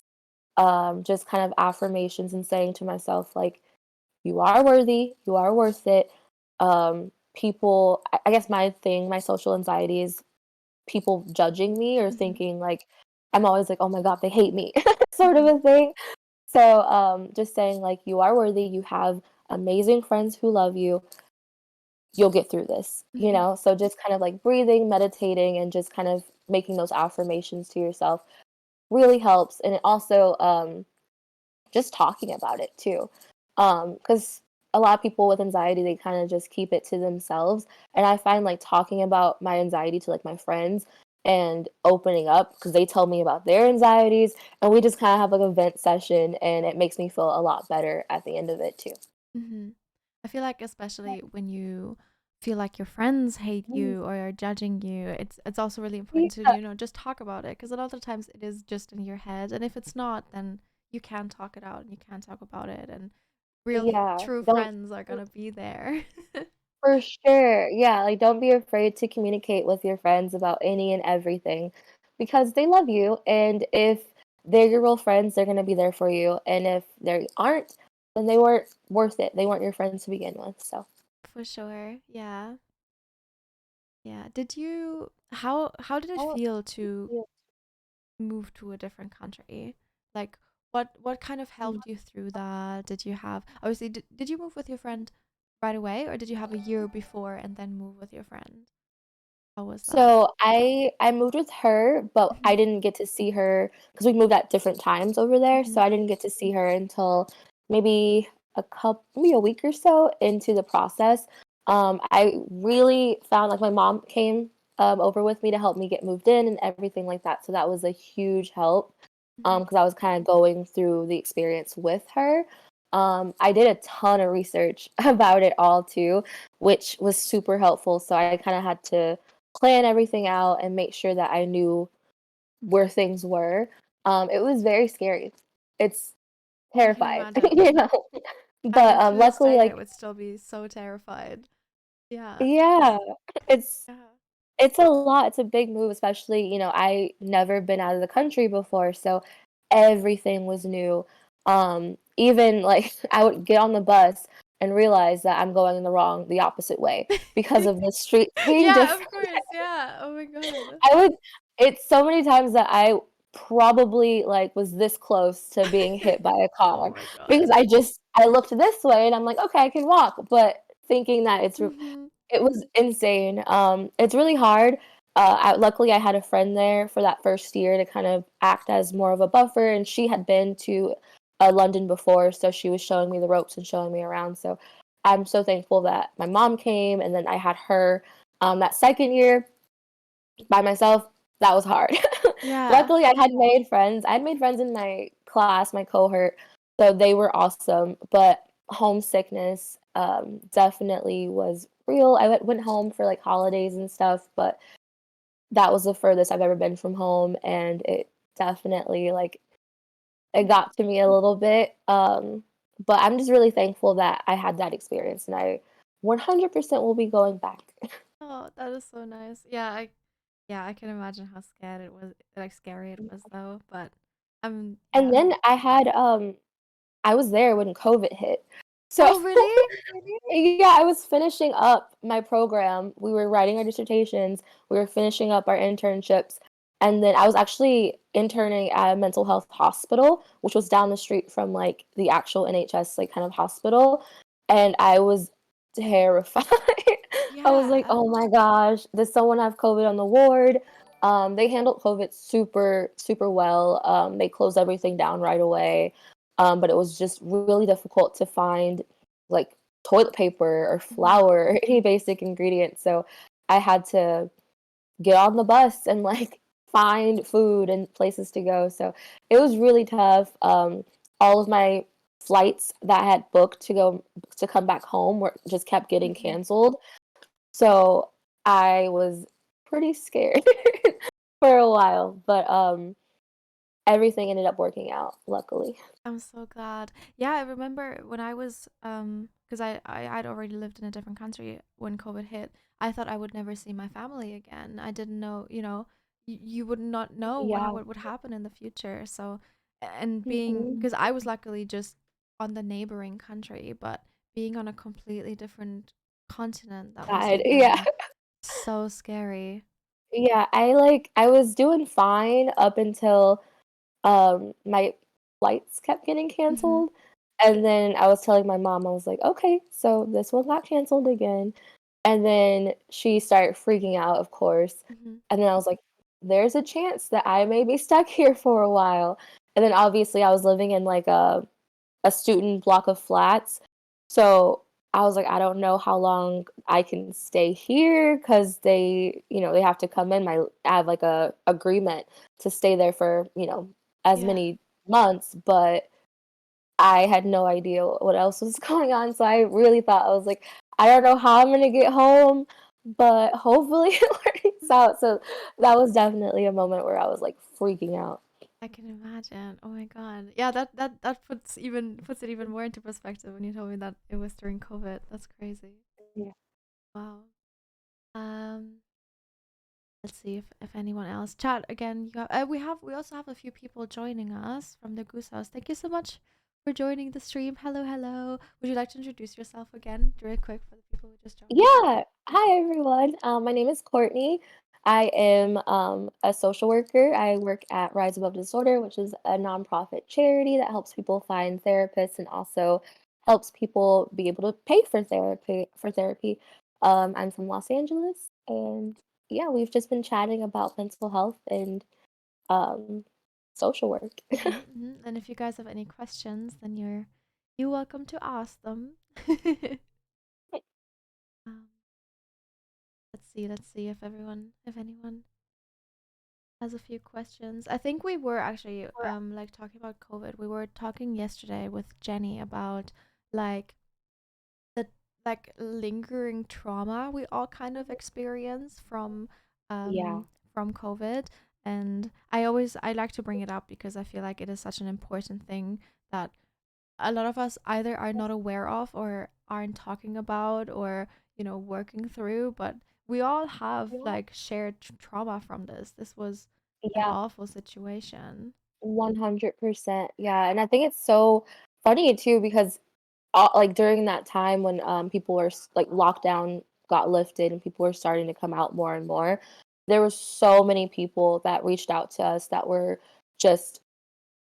just kind of affirmations and saying to myself, like, you are worthy, you are worth it. People, I guess my thing, my social anxiety is people judging me or Hmm. thinking like I'm always like, oh my God, they hate me, sort of Hmm. a thing. So just saying like, you are worthy, you have amazing friends who love you, you'll get through this, you Hmm. know? So just kind of like breathing, meditating, and just kind of making those affirmations to yourself really helps. And it also, just talking about it too. Because a lot of people with anxiety, they kind of just keep it to themselves. And I find like talking about my anxiety to like my friends and opening up because they tell me about their anxieties and we just kind of have like a vent session and it makes me feel a lot better at the end of it too. Hmm. I feel like especially when you feel like your friends hate Mm. you or are judging you, it's also really important to, Yeah, just talk about it, because a lot of times it is just in your head, and if it's not, then you can talk it out and you can talk about it, and real yeah. true Don't friends are gonna be there. For sure. Yeah, like don't be afraid to communicate with your friends about any and everything because they love you. And if they're your real friends, they're going to be there for you. And if they aren't, then they weren't worth it. They weren't your friends to begin with. So, For sure. Yeah. Yeah. How did it oh, feel to yeah. move to a different country? Like what kind of helped you through that? Did you have obviously did you move with your friend right away, or did you have a year before and then move with your friend? How was that? So I moved with her, but I Mhm. didn't get to see her because we moved at different times over there. So Mhm. I didn't get to see her until maybe maybe a week or so into the process. I really found like my mom came over with me to help me get moved in and everything like that. So that was a huge help Mhm. because I was kind of going through the experience with her. I did a ton of research about it all too, which was super helpful. So I kind of had to plan everything out and make sure that I knew where things were. It was very scary. It's I can terrified, imagine. you know. I But would to this luckily, day I like, would still be so terrified. Yeah. yeah, it's Yeah. It's a lot, it's a big move, especially, I never been out of the country before, so everything was new. Even, like, I would get on the bus and realize that I'm going in the opposite way because of the streets being Yeah, of different. course. Yeah. Oh my god. I would It's so many times that I probably, like, was this close to being hit by a Oh car my because god. I looked this way and I'm like, "Okay, I can walk," but thinking that Mhm. it was insane. It's really hard. Luckily, I had a friend there for that first year to kind of act as more of a buffer, and she had been to London before, so she was showing me the ropes and showing me around. So I'm so thankful that my mom came, and then I had her. That second year by myself, that was hard. Yeah. Luckily, I had made friends. I had made friends in my class, my cohort, so they were awesome. But homesickness definitely was real. I went home for like holidays and stuff, but that was the furthest I've ever been from home, and it definitely like it Yeah. got to me a little bit. But I'm just really thankful that I had that experience, and I 100% will be going back. Oh, that is so nice. Yeah, I can imagine how scared it was, like scary it was though, but And yeah. then I was there when COVID hit. So, Oh, really? yeah, I was finishing up my program. We were writing our dissertations, we were finishing up our internships, and then I was actually interning at a mental health hospital, which was down the street from, like, the actual NHS, like, kind of hospital, and I was terrified. I was like, Yeah. "Oh my gosh, does someone have COVID on the ward?" They handled COVID super, super well. They closed everything down right away. But it was just really difficult to find like toilet paper or Mhm. flour or any basic ingredients. So I had to get on the bus and like find food and places to go. So it was really tough. All of my flights that I had booked to come back home were just kept getting Mhm. canceled. So I was pretty scared for a while, but everything ended up working out, luckily. I'm so glad. Yeah, I remember when I was because I'd already lived in a different country when COVID hit. I thought I would never see my family again. I didn't know, you would not know Yeah. what would happen in the future. So, and being, Mhm. because I was luckily just on the neighboring country, but being on a completely different continent, that must God, have yeah. been so scary. Yeah, I was doing fine up until, my flights kept getting Hmm. canceled, and then I was telling my mom, I was like, "Okay, so this one got canceled again." And then she started freaking out, of course, Hmm. and then I was like, "There's a chance that I may be stuck here for a while." And then obviously I was living in, like, a student block of flats. So I was like, I don't know how long I can stay here because they have to come in. I have like a agreement to stay there for, as Yeah, many months, but I had no idea what else was going on. So I really thought I was like, I don't know how I'm gonna get home, but hopefully it works out. So that was definitely a moment where I was like freaking out. I can imagine. Oh my God. Yeah, that puts it even more into perspective when you told me that it was during COVID. That's crazy. Yeah. Wow. Um, let's see if anyone else chat again. We also have a few people joining us from the Goose House. Thank you so much for joining the stream. Hello, hello. Would you like to introduce yourself again, real quick, for the people who just joined? Yeah. Hi, everyone. My name is Courtney. I am a social worker. I work at Rise Above Disorder, which is a nonprofit charity that helps people find therapists and also helps people be able to pay for therapy. I'm from Los Angeles, and yeah, we've just been chatting about mental health and um, social work. Hmm. Hmm. And if you guys have any questions, then you're welcome to ask them. um, let's see if anyone has a few questions. I think we were actually like talking about COVID. We were talking yesterday with Jenny about like the like lingering trauma we all kind of experience Yeah. from COVID. And I like to bring it up because I feel like it is such an important thing that a lot of us either are not aware of or aren't talking about or working through, but we all have like shared trauma from this. This was an Yeah. awful situation. 100%. Yeah, and I think it's so funny too because like during that time when people were like lockdown got lifted and people were starting to come out more and more, there were so many people that reached out to us that were just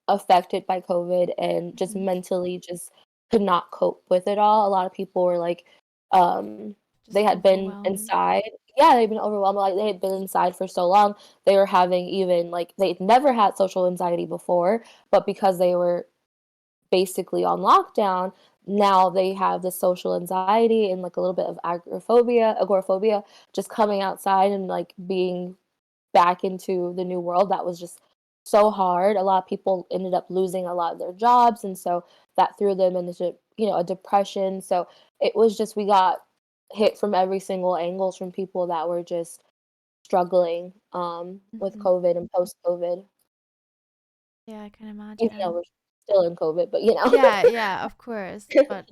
affected by COVID and just Hmm. mentally just could not cope with it all. A lot of people were like, um, they Just had been overwhelmed. inside. Yeah, they'd been overwhelmed. Like they had been inside for so long, they were having even like they'd never had social anxiety before, but because they were basically on lockdown, now they have this social anxiety and like a little bit of agoraphobia, just coming outside and like being back into the new world. That was just so hard. A lot of people ended up losing a lot of their jobs, and so that threw them into, a depression. So it was just we got hit from every single angles from people that were just struggling with Hmm. COVID and post COVID, Yeah, I can even though imagine. we're still in COVID, but Yeah, yeah, of course. But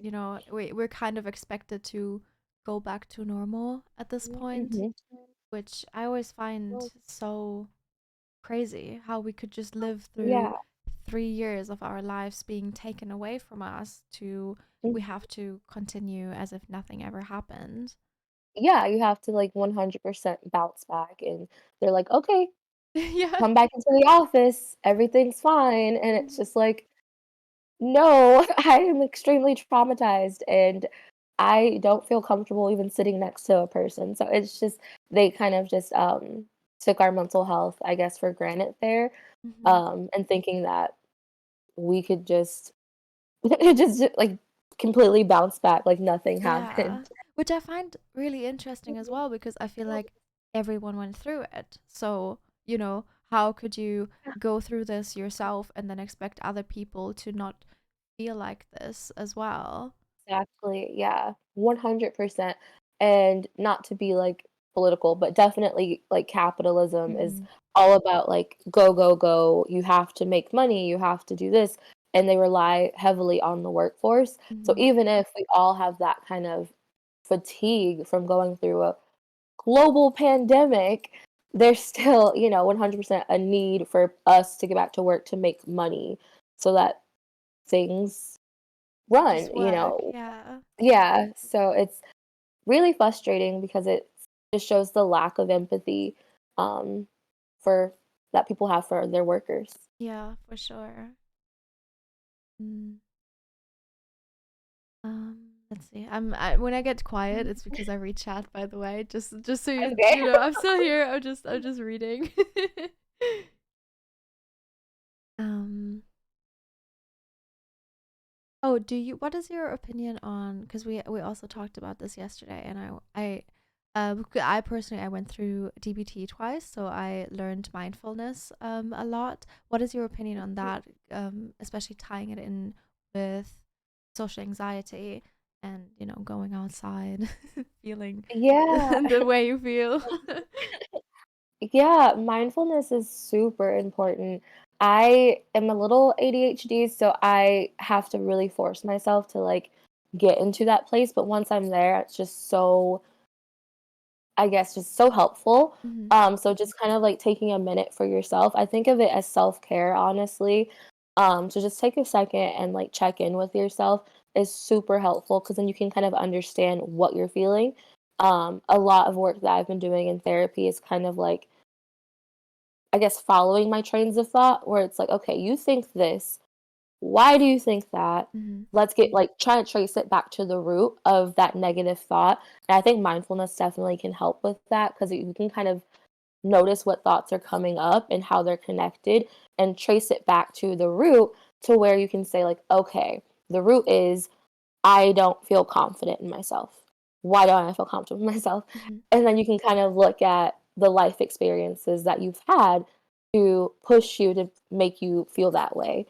we're kind of expected to go back to normal at this point, Mhm. which I always find so crazy how we could just live through Yeah. 3 years of our lives being taken away from us to Mhm. we have to continue as if nothing ever happened. Yeah, you have to, like, 100% bounce back, and they're like, "Okay, Yeah. come back into the office, everything's fine," and it's Mhm. just like, "No, I am extremely traumatized, and I don't feel comfortable even sitting next to a person," so it's just they kind of just, took our mental health, I guess, for granted there, Mhm. and thinking that we could just just, like, completely bounce back like nothing Yeah, happened. which I find really interesting as well because I feel like everyone went through it. So, how could you go through this yourself and then expect other people to not feel like this as well? Exactly, yeah, 100%, and not to be, like, political, but definitely, like, capitalism is Hmm. all about, like, go, go, go, you have to make money, you have to do this, and they rely heavily on the workforce, so Hmm. even if we all have that kind of fatigue from going through a global pandemic, there's still, 100% a need for us to get back to work to make money so that things run, Just work. Yeah. Yeah, so it's really frustrating because it just shows the lack of empathy, um, for that people have for their workers. Yeah, for sure. Mm. Let's see. When I get quiet, it's because I read chat, by the way. Just so Okay. you know, I'm still here. I'm just reading. um Oh, what is your opinion on, because we also talked about this yesterday, and I personally I went through DBT twice, so I learned mindfulness a lot. What is your opinion on that, especially tying it in with social anxiety and, going outside, feeling Yeah. the way you feel? Yeah, mindfulness is super important. I am a little ADHD, so I have to really force myself to like get into that place. But once I'm there, it's just so, I guess, just so helpful. Hmm. So just kind of like taking a minute for yourself. I think of it as self-care, honestly. So just take a second and like check in with yourself is super helpful because then you can kind of understand what you're feeling. A lot of work that I've been doing in therapy is kind of like, I guess, following my trains of thought where it's like, okay, you think this. Why do you think that? Hmm. Let's get like try to trace it back to the root of that negative thought. And I think mindfulness definitely can help with that because you can kind of notice what thoughts are coming up and how they're connected and trace it back to the root to where you can say, like, okay, the root is I don't feel confident in myself. Why don't I feel confident in myself? Hmm. And then you can kind of look at the life experiences that you've had to push you to make you feel that way.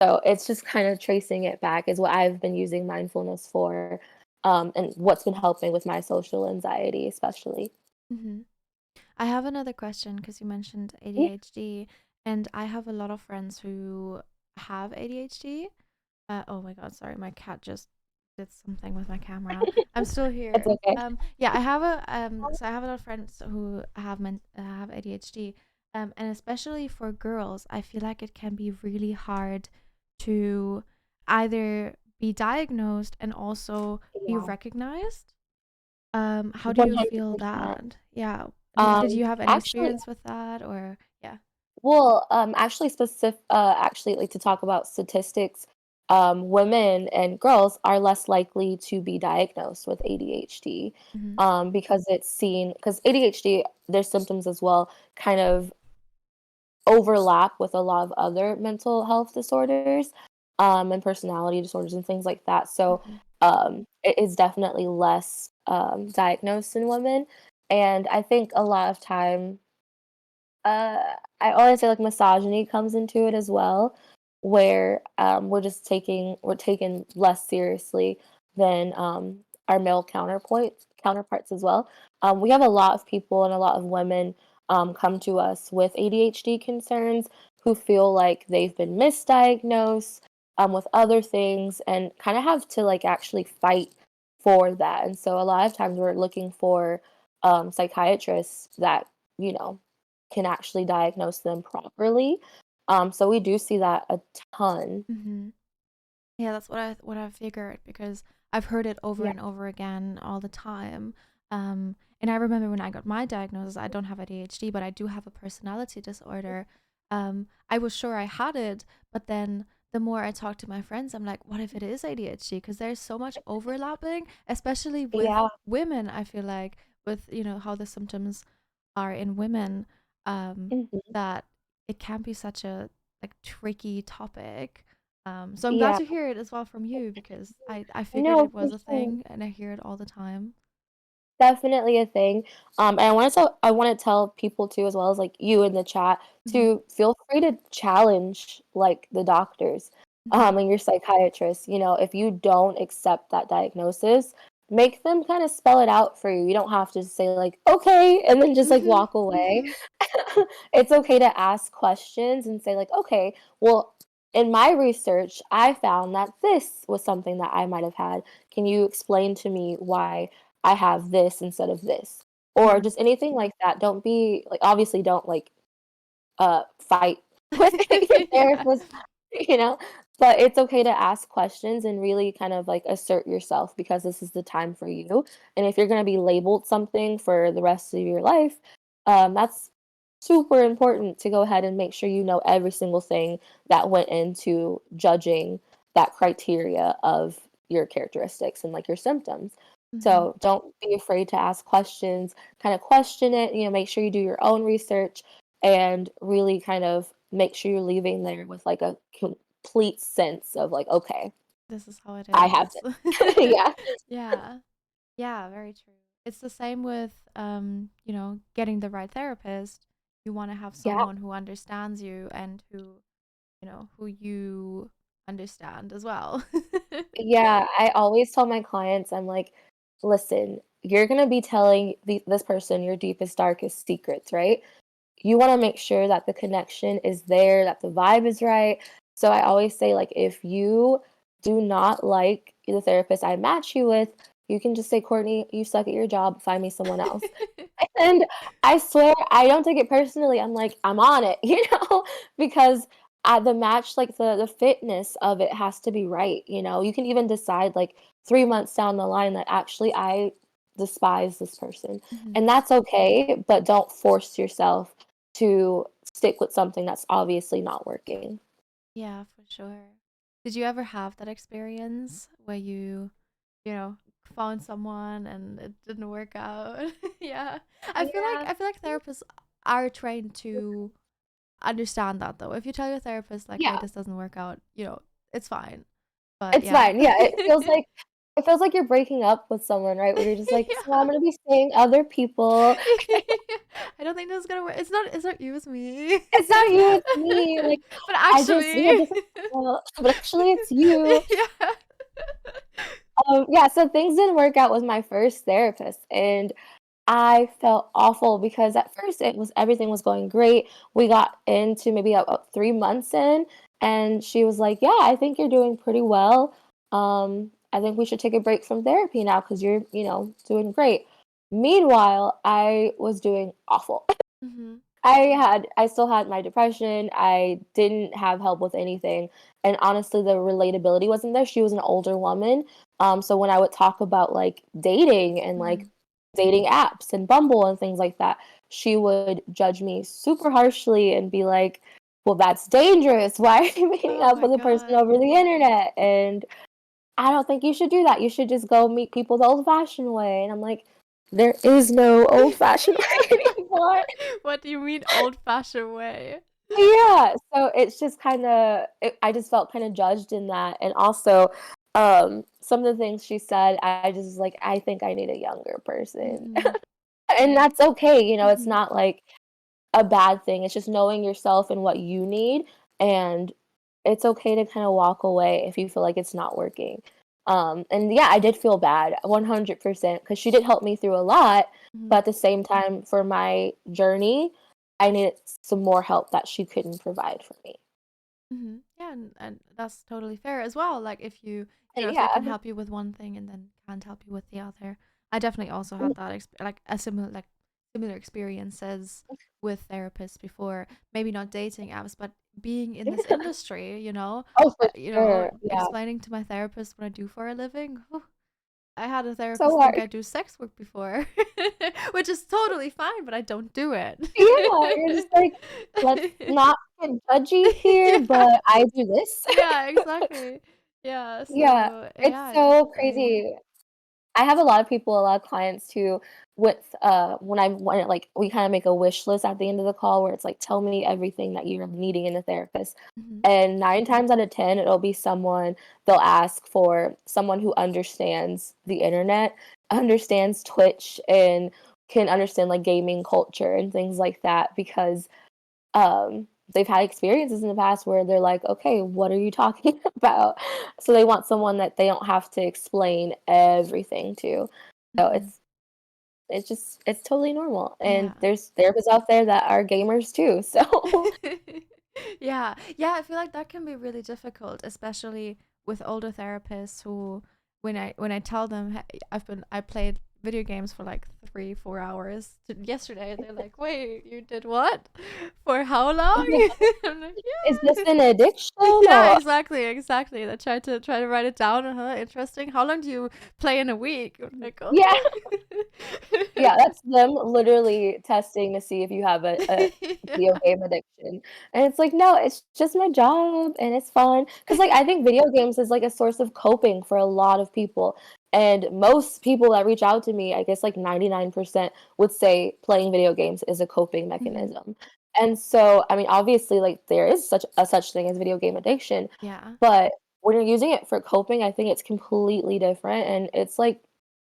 So it's just kind of tracing it back is what I've been using mindfulness for, and what's been helping with my social anxiety, especially. Hmm. I have another question because you mentioned Yeah, ADHD, and I have a lot of friends who have ADHD. Oh my God, sorry, my cat just did something with my camera. I'm still it's here. okay. Yeah, so I have a lot of friends who have ADHD, and especially for girls, I feel like it can be really hard to either be diagnosed and also be Yeah, recognized. How do you feel 100%. that? Yeah. Did Um, you have any actually, experience with that, or yeah? well, actually, like to talk about statistics, women and girls are less likely to be diagnosed with ADHD, Hmm. because it's seen because ADHD, their symptoms as well, kind of overlap with a lot of other mental health disorders, and personality disorders and things like that. So, Hmm. it is definitely less diagnosed in women, and I think a lot of time uh, I always say, like, misogyny comes into it as well, where, we're taken less seriously than, our male counterparts as well. We have a lot of people and a lot of women, come to us with ADHD concerns who feel like they've been misdiagnosed, with other things and kinda have to, like, actually fight for that, and so a lot of times we're looking for, psychiatrists that, you know, can actually diagnose them properly. So we do see that a ton. Hmm. Yeah, that's what I figured because I've heard it over Yeah, and over again all the time. And I remember when I got my diagnosis, I don't have ADHD, but I do have a personality disorder. I was sure I had it, but then the more I talk to my friends, I'm like, what if it is ADHD? Because there's so much overlapping, especially with yeah, women. I feel like with how the symptoms are in women, mhm, that it can be such a like tricky topic. So I'm glad yeah. to hear it as well from you because I figured No, it for was a sure. thing and I hear it all the time. Definitely a thing. And I wanna tell people too, as well as, like, you in the chat, Hmm. to feel free to challenge, like, the doctors, Hmm. and your psychiatrist. If you don't accept that diagnosis, make them kinda spell it out for you. You don't have to say, like, "Okay," and then just, like, Hmm. walk away. Hmm. It's okay to ask questions and say, like, "Okay, well, in my research, I found that this was something that I might have had. Can you explain to me why I have this instead of this?" or Mhm. just anything like that. Don't be like, obviously don't like fight with your Yeah. therapist, you know, but it's okay to ask questions and really kind of like assert yourself because this is the time for you. And if you're going to be labeled something for the rest of your life, that's super important to go ahead and make sure you know every single thing that went into judging that criteria of your characteristics and like your symptoms. Mhm. So don't be afraid to ask questions, kind of question it, make sure you do your own research and really kind of make sure you're leaving there with like a complete sense of like, okay, This is how it I have is. this. Yeah. Yeah. Yeah, very true. It's the same with getting the right therapist. You want to have Yeah. someone who understands you and who you understand as well. Yeah. I always tell my clients, I'm like, listen, you're going to be telling this person your deepest, darkest secrets, right? You want to make sure that the connection is there, that the vibe is right. So I always say, like, if you do not like the therapist I match you with, you can just say, Courtney, you suck at your job, find me someone else. And I swear, I don't take it personally. I'm like, I'm on it, because the match, like the fitness of it has to be right. You can even decide like 3 months down the line that actually I despise this person, Mhm. and that's okay. But don't force yourself to stick with something that's obviously not working. Yeah, for sure. Did you ever have that experience where you know, found someone and it didn't work out? Yeah. Yeah. I feel like therapists are trained to understand that though. If you tell your therapist like, "Hey, Yeah. this doesn't work out," it's fine. But It's yeah. fine, yeah, it feels like you're breaking up with someone, right? Where you're just like, "So I'm Yeah. gonna be seeing other people. I don't think this is gonna work. It's not you, it's me. It's not you, it's me, like, But we actually, have different but actually it's you." yeah. Yeah, so things didn't work out with my first therapist, and I felt awful because at first everything was going great. We got into maybe about 3 months in, and she was like, "Yeah, I think you're doing pretty well. I think we should take a break from therapy now because you're, doing great." Meanwhile, I was doing awful. Mhm. I still had my depression. I didn't have help with anything. And honestly, the relatability wasn't there. She was an older woman. So when I would talk about like dating and like Mhm. dating apps and Bumble and things like that, she would judge me super harshly and be like, well, that's dangerous. Why are you meeting Oh up my with a person God. over the internet? And I don't think you should do that. You should just go meet people the old fashioned way. And I'm like, there is no old fashioned way Yeah. anymore. What do you mean old-fashioned way? Yeah, so it's just kinda I just felt kinda judged in that, and also, some of the things she said, I just was like, "I think I need a younger person." Mhm. And Yeah. that's okay, it's Mhm. not, like, a bad thing, it's just knowing yourself and what you need, and it's okay to kinda walk away if you feel like it's not working. And yeah, I did feel bad 100% because she did help me through a lot, but Mhm. at the same time, for my journey, I needed some more help that she couldn't provide for me. Yeah, and that's totally fair as well. Like if they Yeah. can help you with one thing and then can't help you with the other. I definitely also had that like a similar experiences with therapists before. Maybe not dating apps, but being in this industry. Oh, for sure, yeah. Explaining to my therapist what I do for a living. I had a So therapist think hard. I do sex work before, which is totally fine, but I don't do it. Yeah, you're just like, "Let's not get judgy here, Yeah. but I do this." Yeah, exactly. Yeah, Yeah, so it's yeah, I so definitely. crazy. I have a lot of clients who when like, we kinda make a wish list at the end of the call where it's like, "Tell me everything that you're needing in a therapist." Mhm. And 9 times out of 10, it'll be they'll ask for someone who understands the internet, understands Twitch, and can understand, like, gaming culture and things like that because they've had experiences in the past where they're like, "Okay, what are you talking about?" So they want someone that they don't have to explain everything to. So Mhm. it's totally normal, and Yeah. there's therapists out there that are gamers too, so Yeah. Yeah, I feel like that can be really difficult, especially with older therapists who when I tell them, "Hey, I played video games for like 3, 4 hours. Yesterday, they're like, "Wait, you did what? For how long?" I'm like, Is this "Yeah." an addiction Yeah, or exactly, exactly. They try to write it down. Interesting. How long do you play in a week? I'm like, yeah. okay. Yeah, that's them literally testing to see if you have a video Yeah. game addiction, and it's like, "No, it's just my job, and it's fun. Because like, I think video games is, like, a source of coping for a lot of people, and most people that reach out to me, I guess, like, 99% would say playing video games is a coping Mhm. mechanism, and so, I mean, obviously, like, there is such thing as video game addiction, Yeah. but when you're using it for coping, I think it's completely different, and it's, like,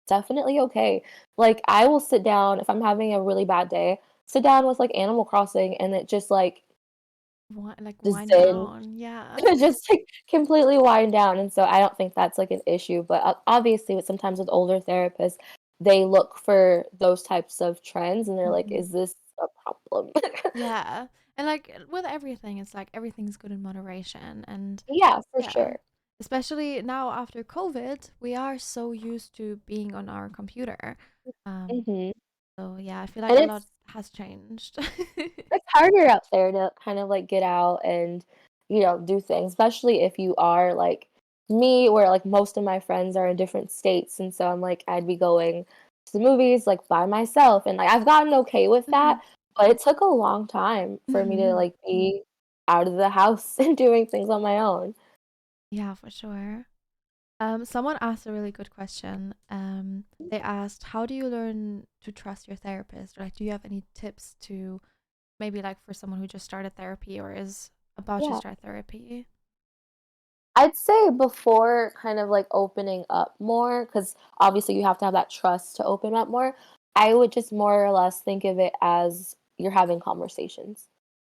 definitely okay. Like, I will sit down if I'm having a really bad day, sit down with, like, Animal Crossing, and it just, like, Like just wind zen, down. Yeah. just, like, completely wind down, and so I don't think that's, like, an issue, but, obviously, with sometimes with older therapists, they look for those types of trends, and they're like, Mhm. "Is this a problem?" Yeah. And like with everything, it's like everything's good in moderation. And Yeah, for yeah, sure. especially now after COVID, we are so used to being on our computer. Um, Mhm, so yeah, I feel like and a lot it's has changed. it's harder out there to kind of like get out and, do things, especially if you are like me, where like most of my friends are in different states. And so I'm like, I'd be going to the movies like by myself. And like I've gotten okay with Mhm. that, but it took a long time for me to Mhm. like be out of the house and doing things on my own. Yeah, for sure. Someone asked a really good question. They asked, "How do you learn to trust your therapist?" Or like, do you have any tips to maybe like for someone who just started therapy or is about to Yeah. start therapy? I'd say before kind of like opening up more, because obviously you have to have that trust to open up more. I would just more or less think of it as you're having conversations.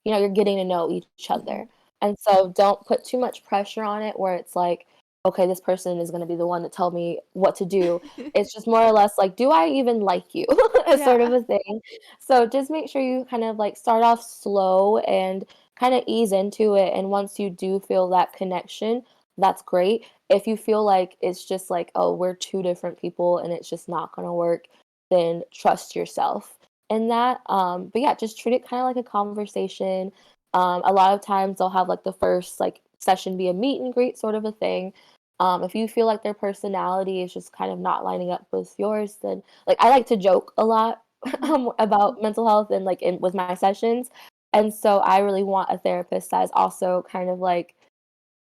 You're getting to know each Mhm. other. And so don't put too much pressure on it where it's like, okay, this person is going to be the one to tell me what to do. It's just more or less like, do I even like you? A sort of Yeah. a thing. So just make sure you kind of like start off slow and kind of ease into it. And once you do feel that connection, that's great. If you feel like it's just like, "Oh, we're 2 different people and it's just not gonna work," then trust yourself in that, but yeah, just treat it kinda like a conversation. A lot of times they'll have, like, the first, like, session be a meet and greet sort of a thing. If you feel like their personality is just kind of not lining up with yours, then like, I like to joke a lot, Mhm. about mental health and, like, in with my sessions, and so I really want a therapist that is also kind of like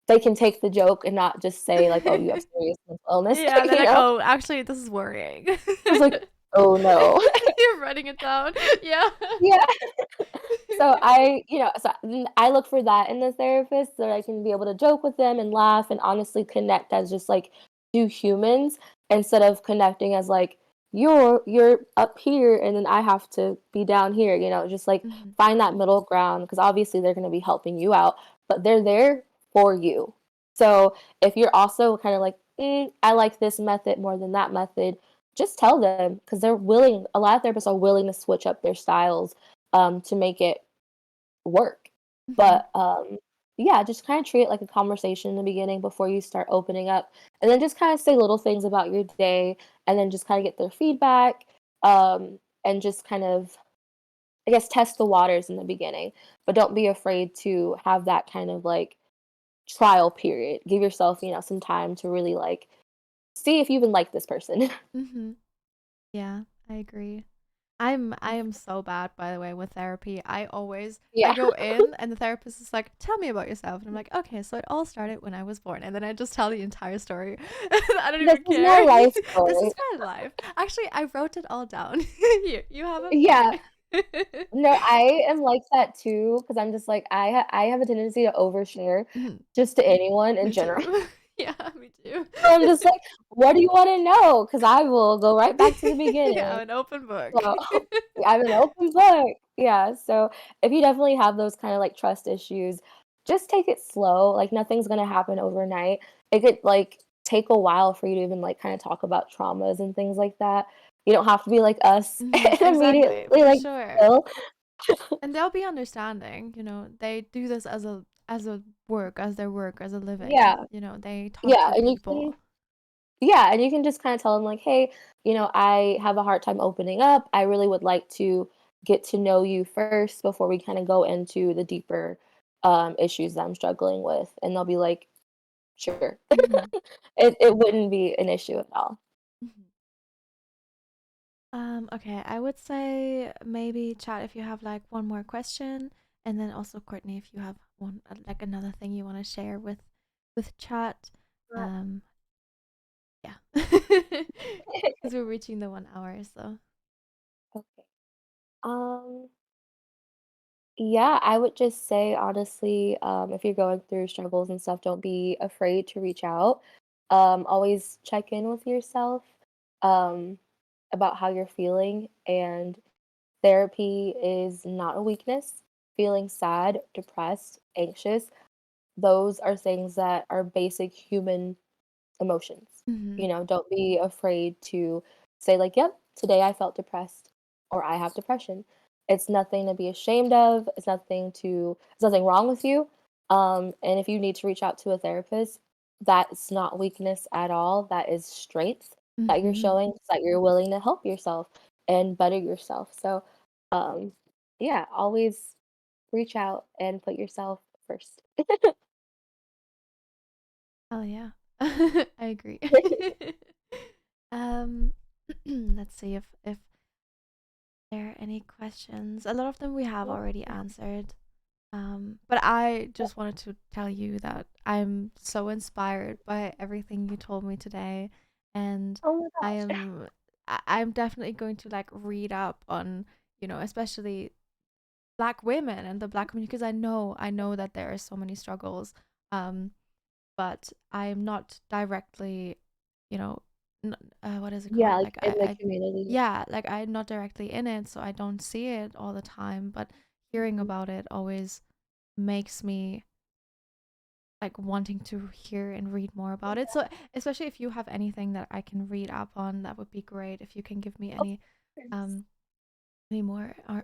they can take the joke and not just say like, "Oh, you have serious mental illness," Yeah, they're you like, know? "Oh, actually, this is worrying." It's like, "Oh, no." You're writing it down. Yeah. Yeah. So I look for that in the therapist so that I can be able to joke with them and laugh and honestly connect as just like 2 humans instead of connecting as like, "You're up here and then I have to be down here," just like Mhm. find that middle ground because obviously they're gonna be helping you out, but they're there for you. So, if you're also kinda like, I like this method more than that method," just tell them because they're willing a lot of therapists are willing to switch up their styles, to make it work. Mhm. But, yeah, just kinda treat it like a conversation in the beginning before you start opening up, and then just kinda say little things about your day, and then just kinda get their feedback, and just kind of, I guess, test the waters in the beginning, but don't be afraid to have that kind of, like, trial period. Give yourself, some time to really, like, see if you even like this person. Mhm. Yeah, I agree. I am so bad, by the way, with therapy. I Yeah. go in and the therapist is like, "Tell me about yourself." And I'm like, "Okay, so it all started when I was born." And then I just tell the entire story. I don't This even is my care. life This story. is my life. Actually, I wrote it all down. Here, you have a book. Yeah. No, I am like that too, because 'cause I'm just like, I have a tendency to overshare Mhm. just to anyone in Me general. too. Yeah, me too. So I'm just like, "What do you wanna know?" Because I will go right back to the I'm beginning. an open book. So, I'm an open book. Yeah, so if you definitely have those kinda, like, trust issues, just take it slow, like, nothing's gonna happen overnight. It could, like, take a while for you to even, like, kinda talk about traumas and things like that. You don't have to be like us Mhm, and exactly, immediately, for like, sure. spill. And they'll be understanding, they do this as a work, as their work, as a living, Yeah, they talk yeah, to and you can people. Yeah, and you can just kinda tell them like, "Hey, I have a hard time opening up. I really would like to get to know you first before we kinda go into the deeper, issues that I'm struggling with." And they'll be like, "Sure." Mhm. It wouldn't be an issue at all. Mhm. Okay, I would say maybe chat if you have like one more question, and then also Courtney if you have one like another thing you want to share with chat. Uh, Um, yeah, because we're reaching the 1 hour, so. okay. Yeah, I would just say honestly, if you're going through struggles and stuff, don't be afraid to reach out. Always check in with yourself, um, about how you're feeling. And therapy is not a weakness. Feeling sad, depressed, anxious, those are things that are basic human emotions. Mhm. Don't be afraid to say like, "Yep, today I felt depressed," or "I have depression." It's nothing to be ashamed of. It's nothing wrong with you. And if you need to reach out to a therapist, that's not weakness at all. That is strength that you're Mhm. showing, that you're willing to help yourself and better yourself. So, um, yeah, always reach out and put yourself first. Oh yeah, I agree. um, let's see if there are any questions. A lot of them we have already answered. But I just wanted to tell you that I'm so inspired by everything you told me today, and Oh my I gosh. am I'm definitely going to like read up on, especially black women and the black community because I know that there are so many struggles. Um, but I'm not directly, you know, what is it Yeah, called? like Like in the community. yeah, like I'm not directly in it, so I don't see it all the time. But hearing Mhm. about it always makes me like wanting to hear and read more about it. So especially if you have anything that I can read up on, that would be great. If you can give me Of any course. um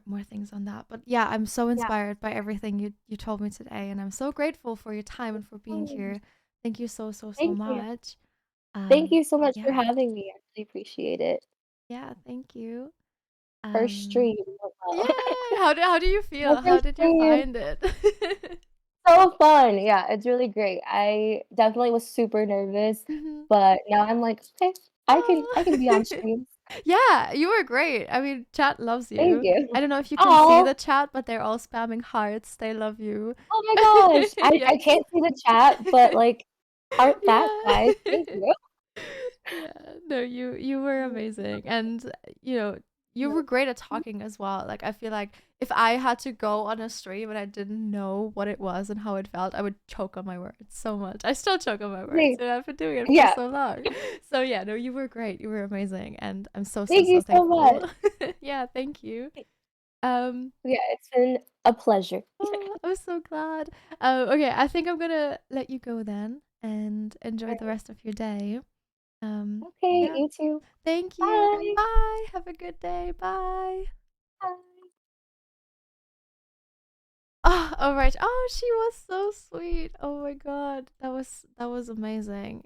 more things on that. But yeah, I'm so Yeah, inspired by everything you told me today, and I'm so grateful for your time and for being course. here. Thank you so so so Thank you. much. Thank you so much for Yeah, having me. I really appreciate it. yeah, thank you. First Um, stream. yay! Wow. How do you My feel? How first did you stream. find it? So fun. Yeah, it's really great. I definitely was super nervous, Mhm. but now I'm like, okay, I can be on Oh. streams. Yeah, you were great. I mean, chat loves Thank you. you. I don't know if you can see Oh, the chat, but they're all spamming hearts. They love you. oh my gosh. I Yeah. I can't see the chat, but like heart that, Yeah. guys. Thank you. Yeah. No, you were amazing. And you were great at talking as well. Like I feel like if I had to go on a stream and I didn't know what it was and how it felt, I would choke on my words so much. I still choke on my words, Thank and I've been doing it for Yeah. so long. So yeah, no, you were great. You were amazing, and I'm so so Thank you so so much. thankful. Yeah, thank you. Um, Yeah, it's been a pleasure. oh, I'm so glad. Okay, I think I'm gonna let you go then and enjoy the rest of your day. Okay, Yeah. you too. Thank you. Bye. Bye. Have a good day. Bye. Bye. Oh, all right. Oh, she was so sweet. Oh my God. That was amazing.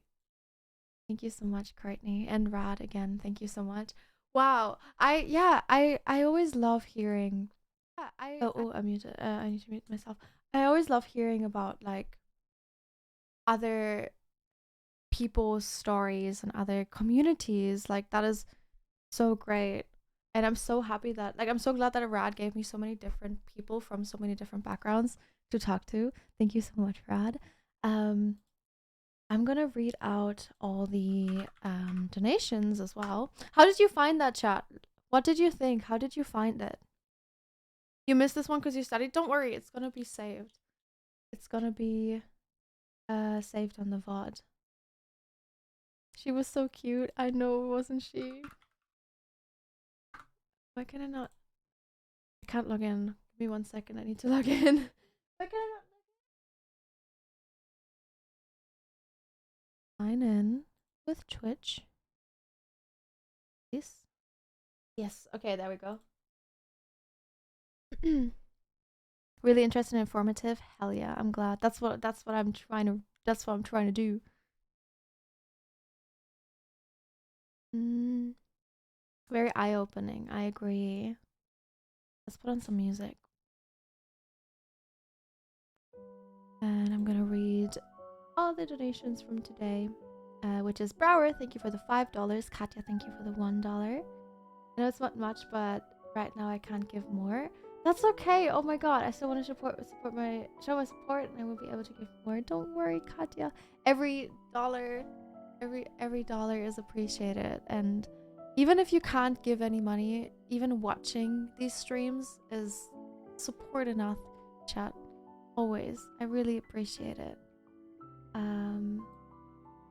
Thank you so much, Courtney and Rad again. Thank you so much. Wow. I always love hearing. Yeah, I muted. I need to mute myself. I always love hearing about like other people's stories and other communities. Like that is so great. And I'm so happy that I'm so glad that Rad gave me so many different people from so many different backgrounds to talk to. Thank you so much, Rad. Um I'm gonna read out all the donations as well. How did you find that chat? What did you think? How did you find it? You missed this one because you studied? Don't worry, it's gonna be saved. It's gonna be saved on the VOD. She was so cute. I know, wasn't she? Why can I not? I can't log in. Give me 1 second. I need to log in. Why can I not sign in with Twitch? Yes. Yes. Okay, there we go. Really interesting and informative. Hell yeah, I'm glad. That's what I'm trying to do. Mm, very eye-opening. I agree. Let's put on some music. And I'm gonna read all the donations from today, which is Brower, thank you for the $5. Katya, thank you for the $1. I know it's not much, but right now I can't give more. That's okay. Oh my god, I still want to show my support, and I will be able to give more. Don't worry, Katya. Every dollar, every dollar is appreciated, and even if you can't give any money, even watching these streams is support enough. Chat, always. I really appreciate it.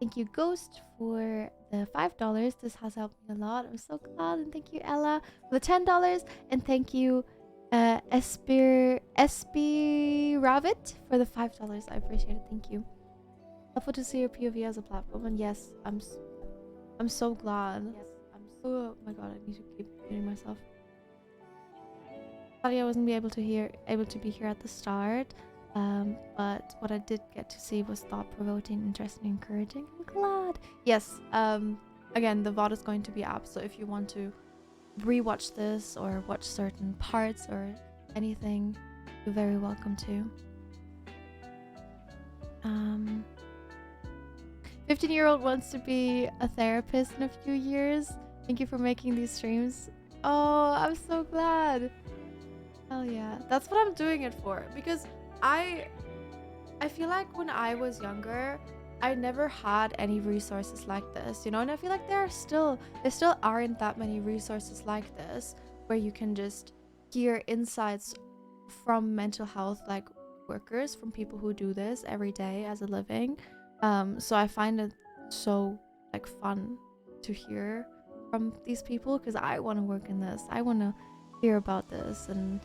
Thank you, Ghost, for the $5. This has helped me a lot. I'm so glad. And thank you, Ella, for the $10. And thank you, Espir Ravit, for the $5. I appreciate it. Thank you. Helpful to see your POV as a platform. And yes, I'm so glad. Yes, oh my god, I need to keep muting myself. Sorry I wasn't able to be here at the start. But what I did get to see was thought-provoking, interesting, encouraging. I'm glad. Yes, again, the VOD is going to be up, so if you want to rewatch this or watch certain parts or anything, you're very welcome to. 15-year-old wants to be a therapist in a few years. Thank you for making these streams. Oh, I'm so glad. Hell yeah. That's what I'm doing it for, because I feel like when I was younger, I never had any resources like this, you know, and I feel like there still aren't that many resources like this where you can just hear insights from mental health like workers, from people who do this every day as a living. So I find it so like fun to hear from these people, because I want to work in this. I want to hear about this and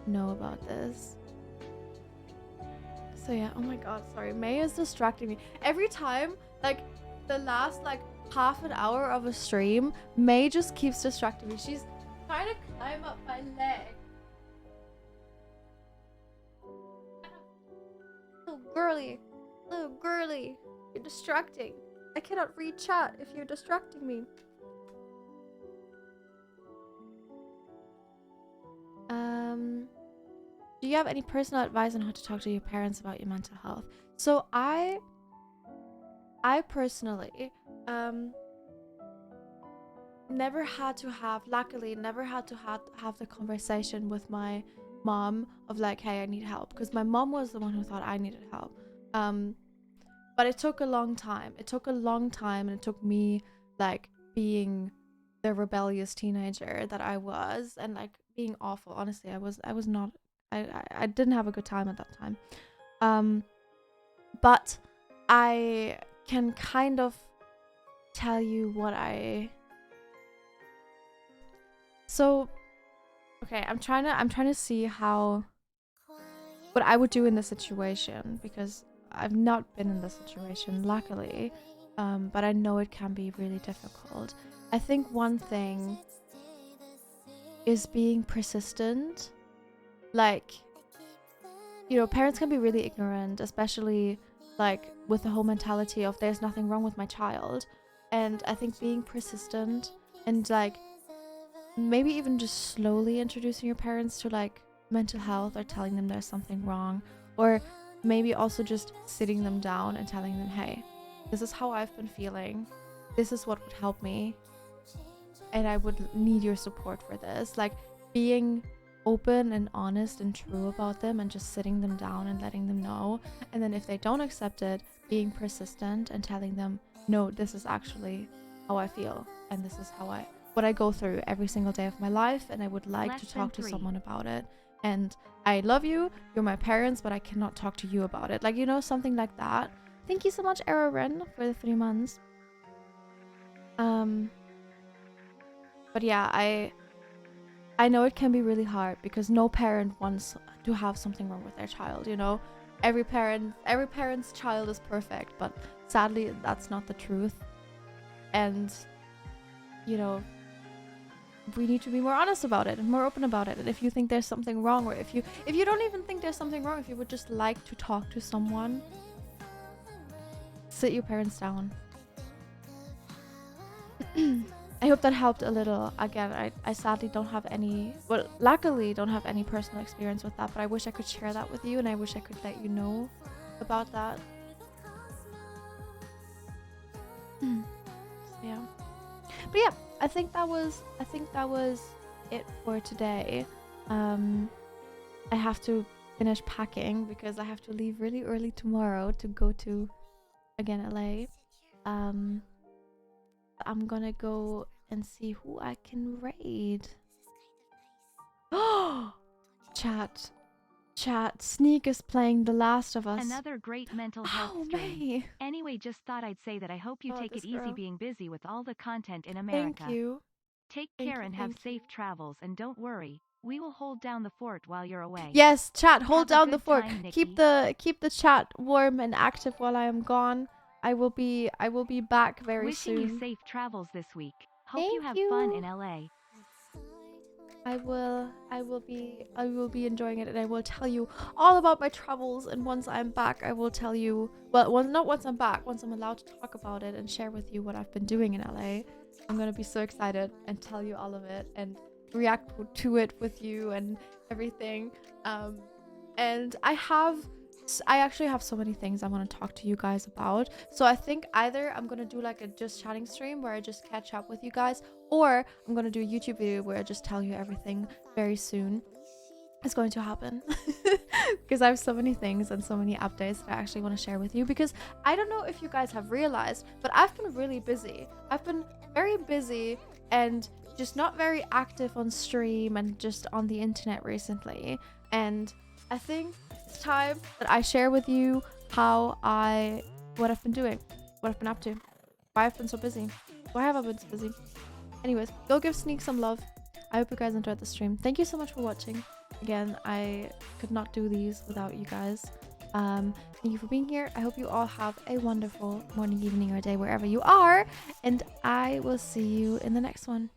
know about this. So yeah, oh my god, sorry. May is distracting me. Every time, like, the last, like, half an hour of a stream, May just keeps distracting me. She's trying to climb up my leg. Little girly, you're distracting. I cannot read chat if you're distracting me. Do you have any personal advice on how to talk to your parents about your mental health? So I personally luckily never had to have the conversation with my mom of like, hey, I need help, because my mom was the one who thought I needed help. But it took a long time. And it took me like being the rebellious teenager that I was, and like being awful. Honestly, I was not. I didn't have a good time at that time. But I can kind of tell you what okay, I'm trying to see what I would do in this situation, because I've not been in this situation, luckily. But I know it can be really difficult. I think one thing is being persistent. Like, you know, parents can be really ignorant, especially like with the whole mentality of there's nothing wrong with my child. And I think being persistent and like maybe even just slowly introducing your parents to like mental health, or telling them there's something wrong, or maybe also just sitting them down and telling them, hey, this is how I've been feeling, this is what would help me, and I would need your support for this. Like being open and honest and true about them, and just sitting them down and letting them know. And then if they don't accept it, being persistent and telling them, no, this is actually how I feel, and this is what I go through every single day of my life, and I would like to talk to someone about it. And I love you, you're my parents, but I cannot talk to you about it. Like, you know, something like that. Thank you so much, Era Ren, for the 3 months. But yeah, I know it can be really hard, because no parent wants to have something wrong with their child, you know? Every parent's child is perfect, but sadly that's not the truth. And, you know, we need to be more honest about it and more open about it. And if you think there's something wrong, or if you don't even think there's something wrong, if you would just like to talk to someone, sit your parents down. I hope that helped a little. Again, I sadly don't have any, well, luckily don't have any personal experience with that, but I wish I could share that with you, and I wish I could let you know about that. So yeah. But yeah, I think that was it for today. I have to finish packing because I have to leave really early tomorrow to go to, again, LA. I'm gonna go and see who I can raid. Oh, chat, Sneak is playing The Last of Us. Another great mental health stream. May. Anyway, just thought I'd say that I hope you take it easy being busy with all the content in America. Thank you. Take care and have safe travels, and don't worry, we will hold down the fort while you're away. Yes, chat, hold Have a down the good fort. time, Keep the chat warm and active while I am gone. I will be back very Wishing soon. you safe travels this week. Hope Thank you have fun in LA. I will be enjoying it, and I will tell you all about my travels, and once I'm back I will tell you, well, not once I'm back, once I'm allowed to talk about it and share with you what I've been doing in LA. I'm gonna be so excited and tell you all of it and react to it with you and everything. And I actually have so many things I want to talk to you guys about. So I think either I'm going to do like a just chatting stream where I just catch up with you guys, or I'm going to do a YouTube video where I just tell you everything very soon. It's going to happen because I have so many things and so many updates that I actually want to share with you, because I don't know if you guys have realized, but I've been really busy. I've been very busy and just not very active on stream and just on the internet recently. And I think it's time that I share with you what I've been doing, what I've been up to, why I've been so busy, why have I been so busy. Anyways, go give Sneak some love. I hope you guys enjoyed the stream. Thank you so much for watching. Again, I could not do these without you guys. Thank you for being here. I hope you all have a wonderful morning, evening, or day wherever you are, and I will see you in the next one.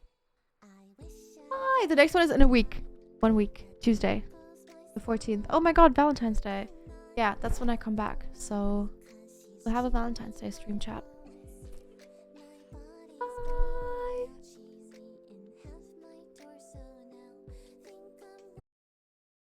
Bye. The next one is in a week. 1 week, Tuesday, the 14th. Oh my god, Valentine's Day. Yeah, that's when I come back. So we'll have a Valentine's Day stream chat.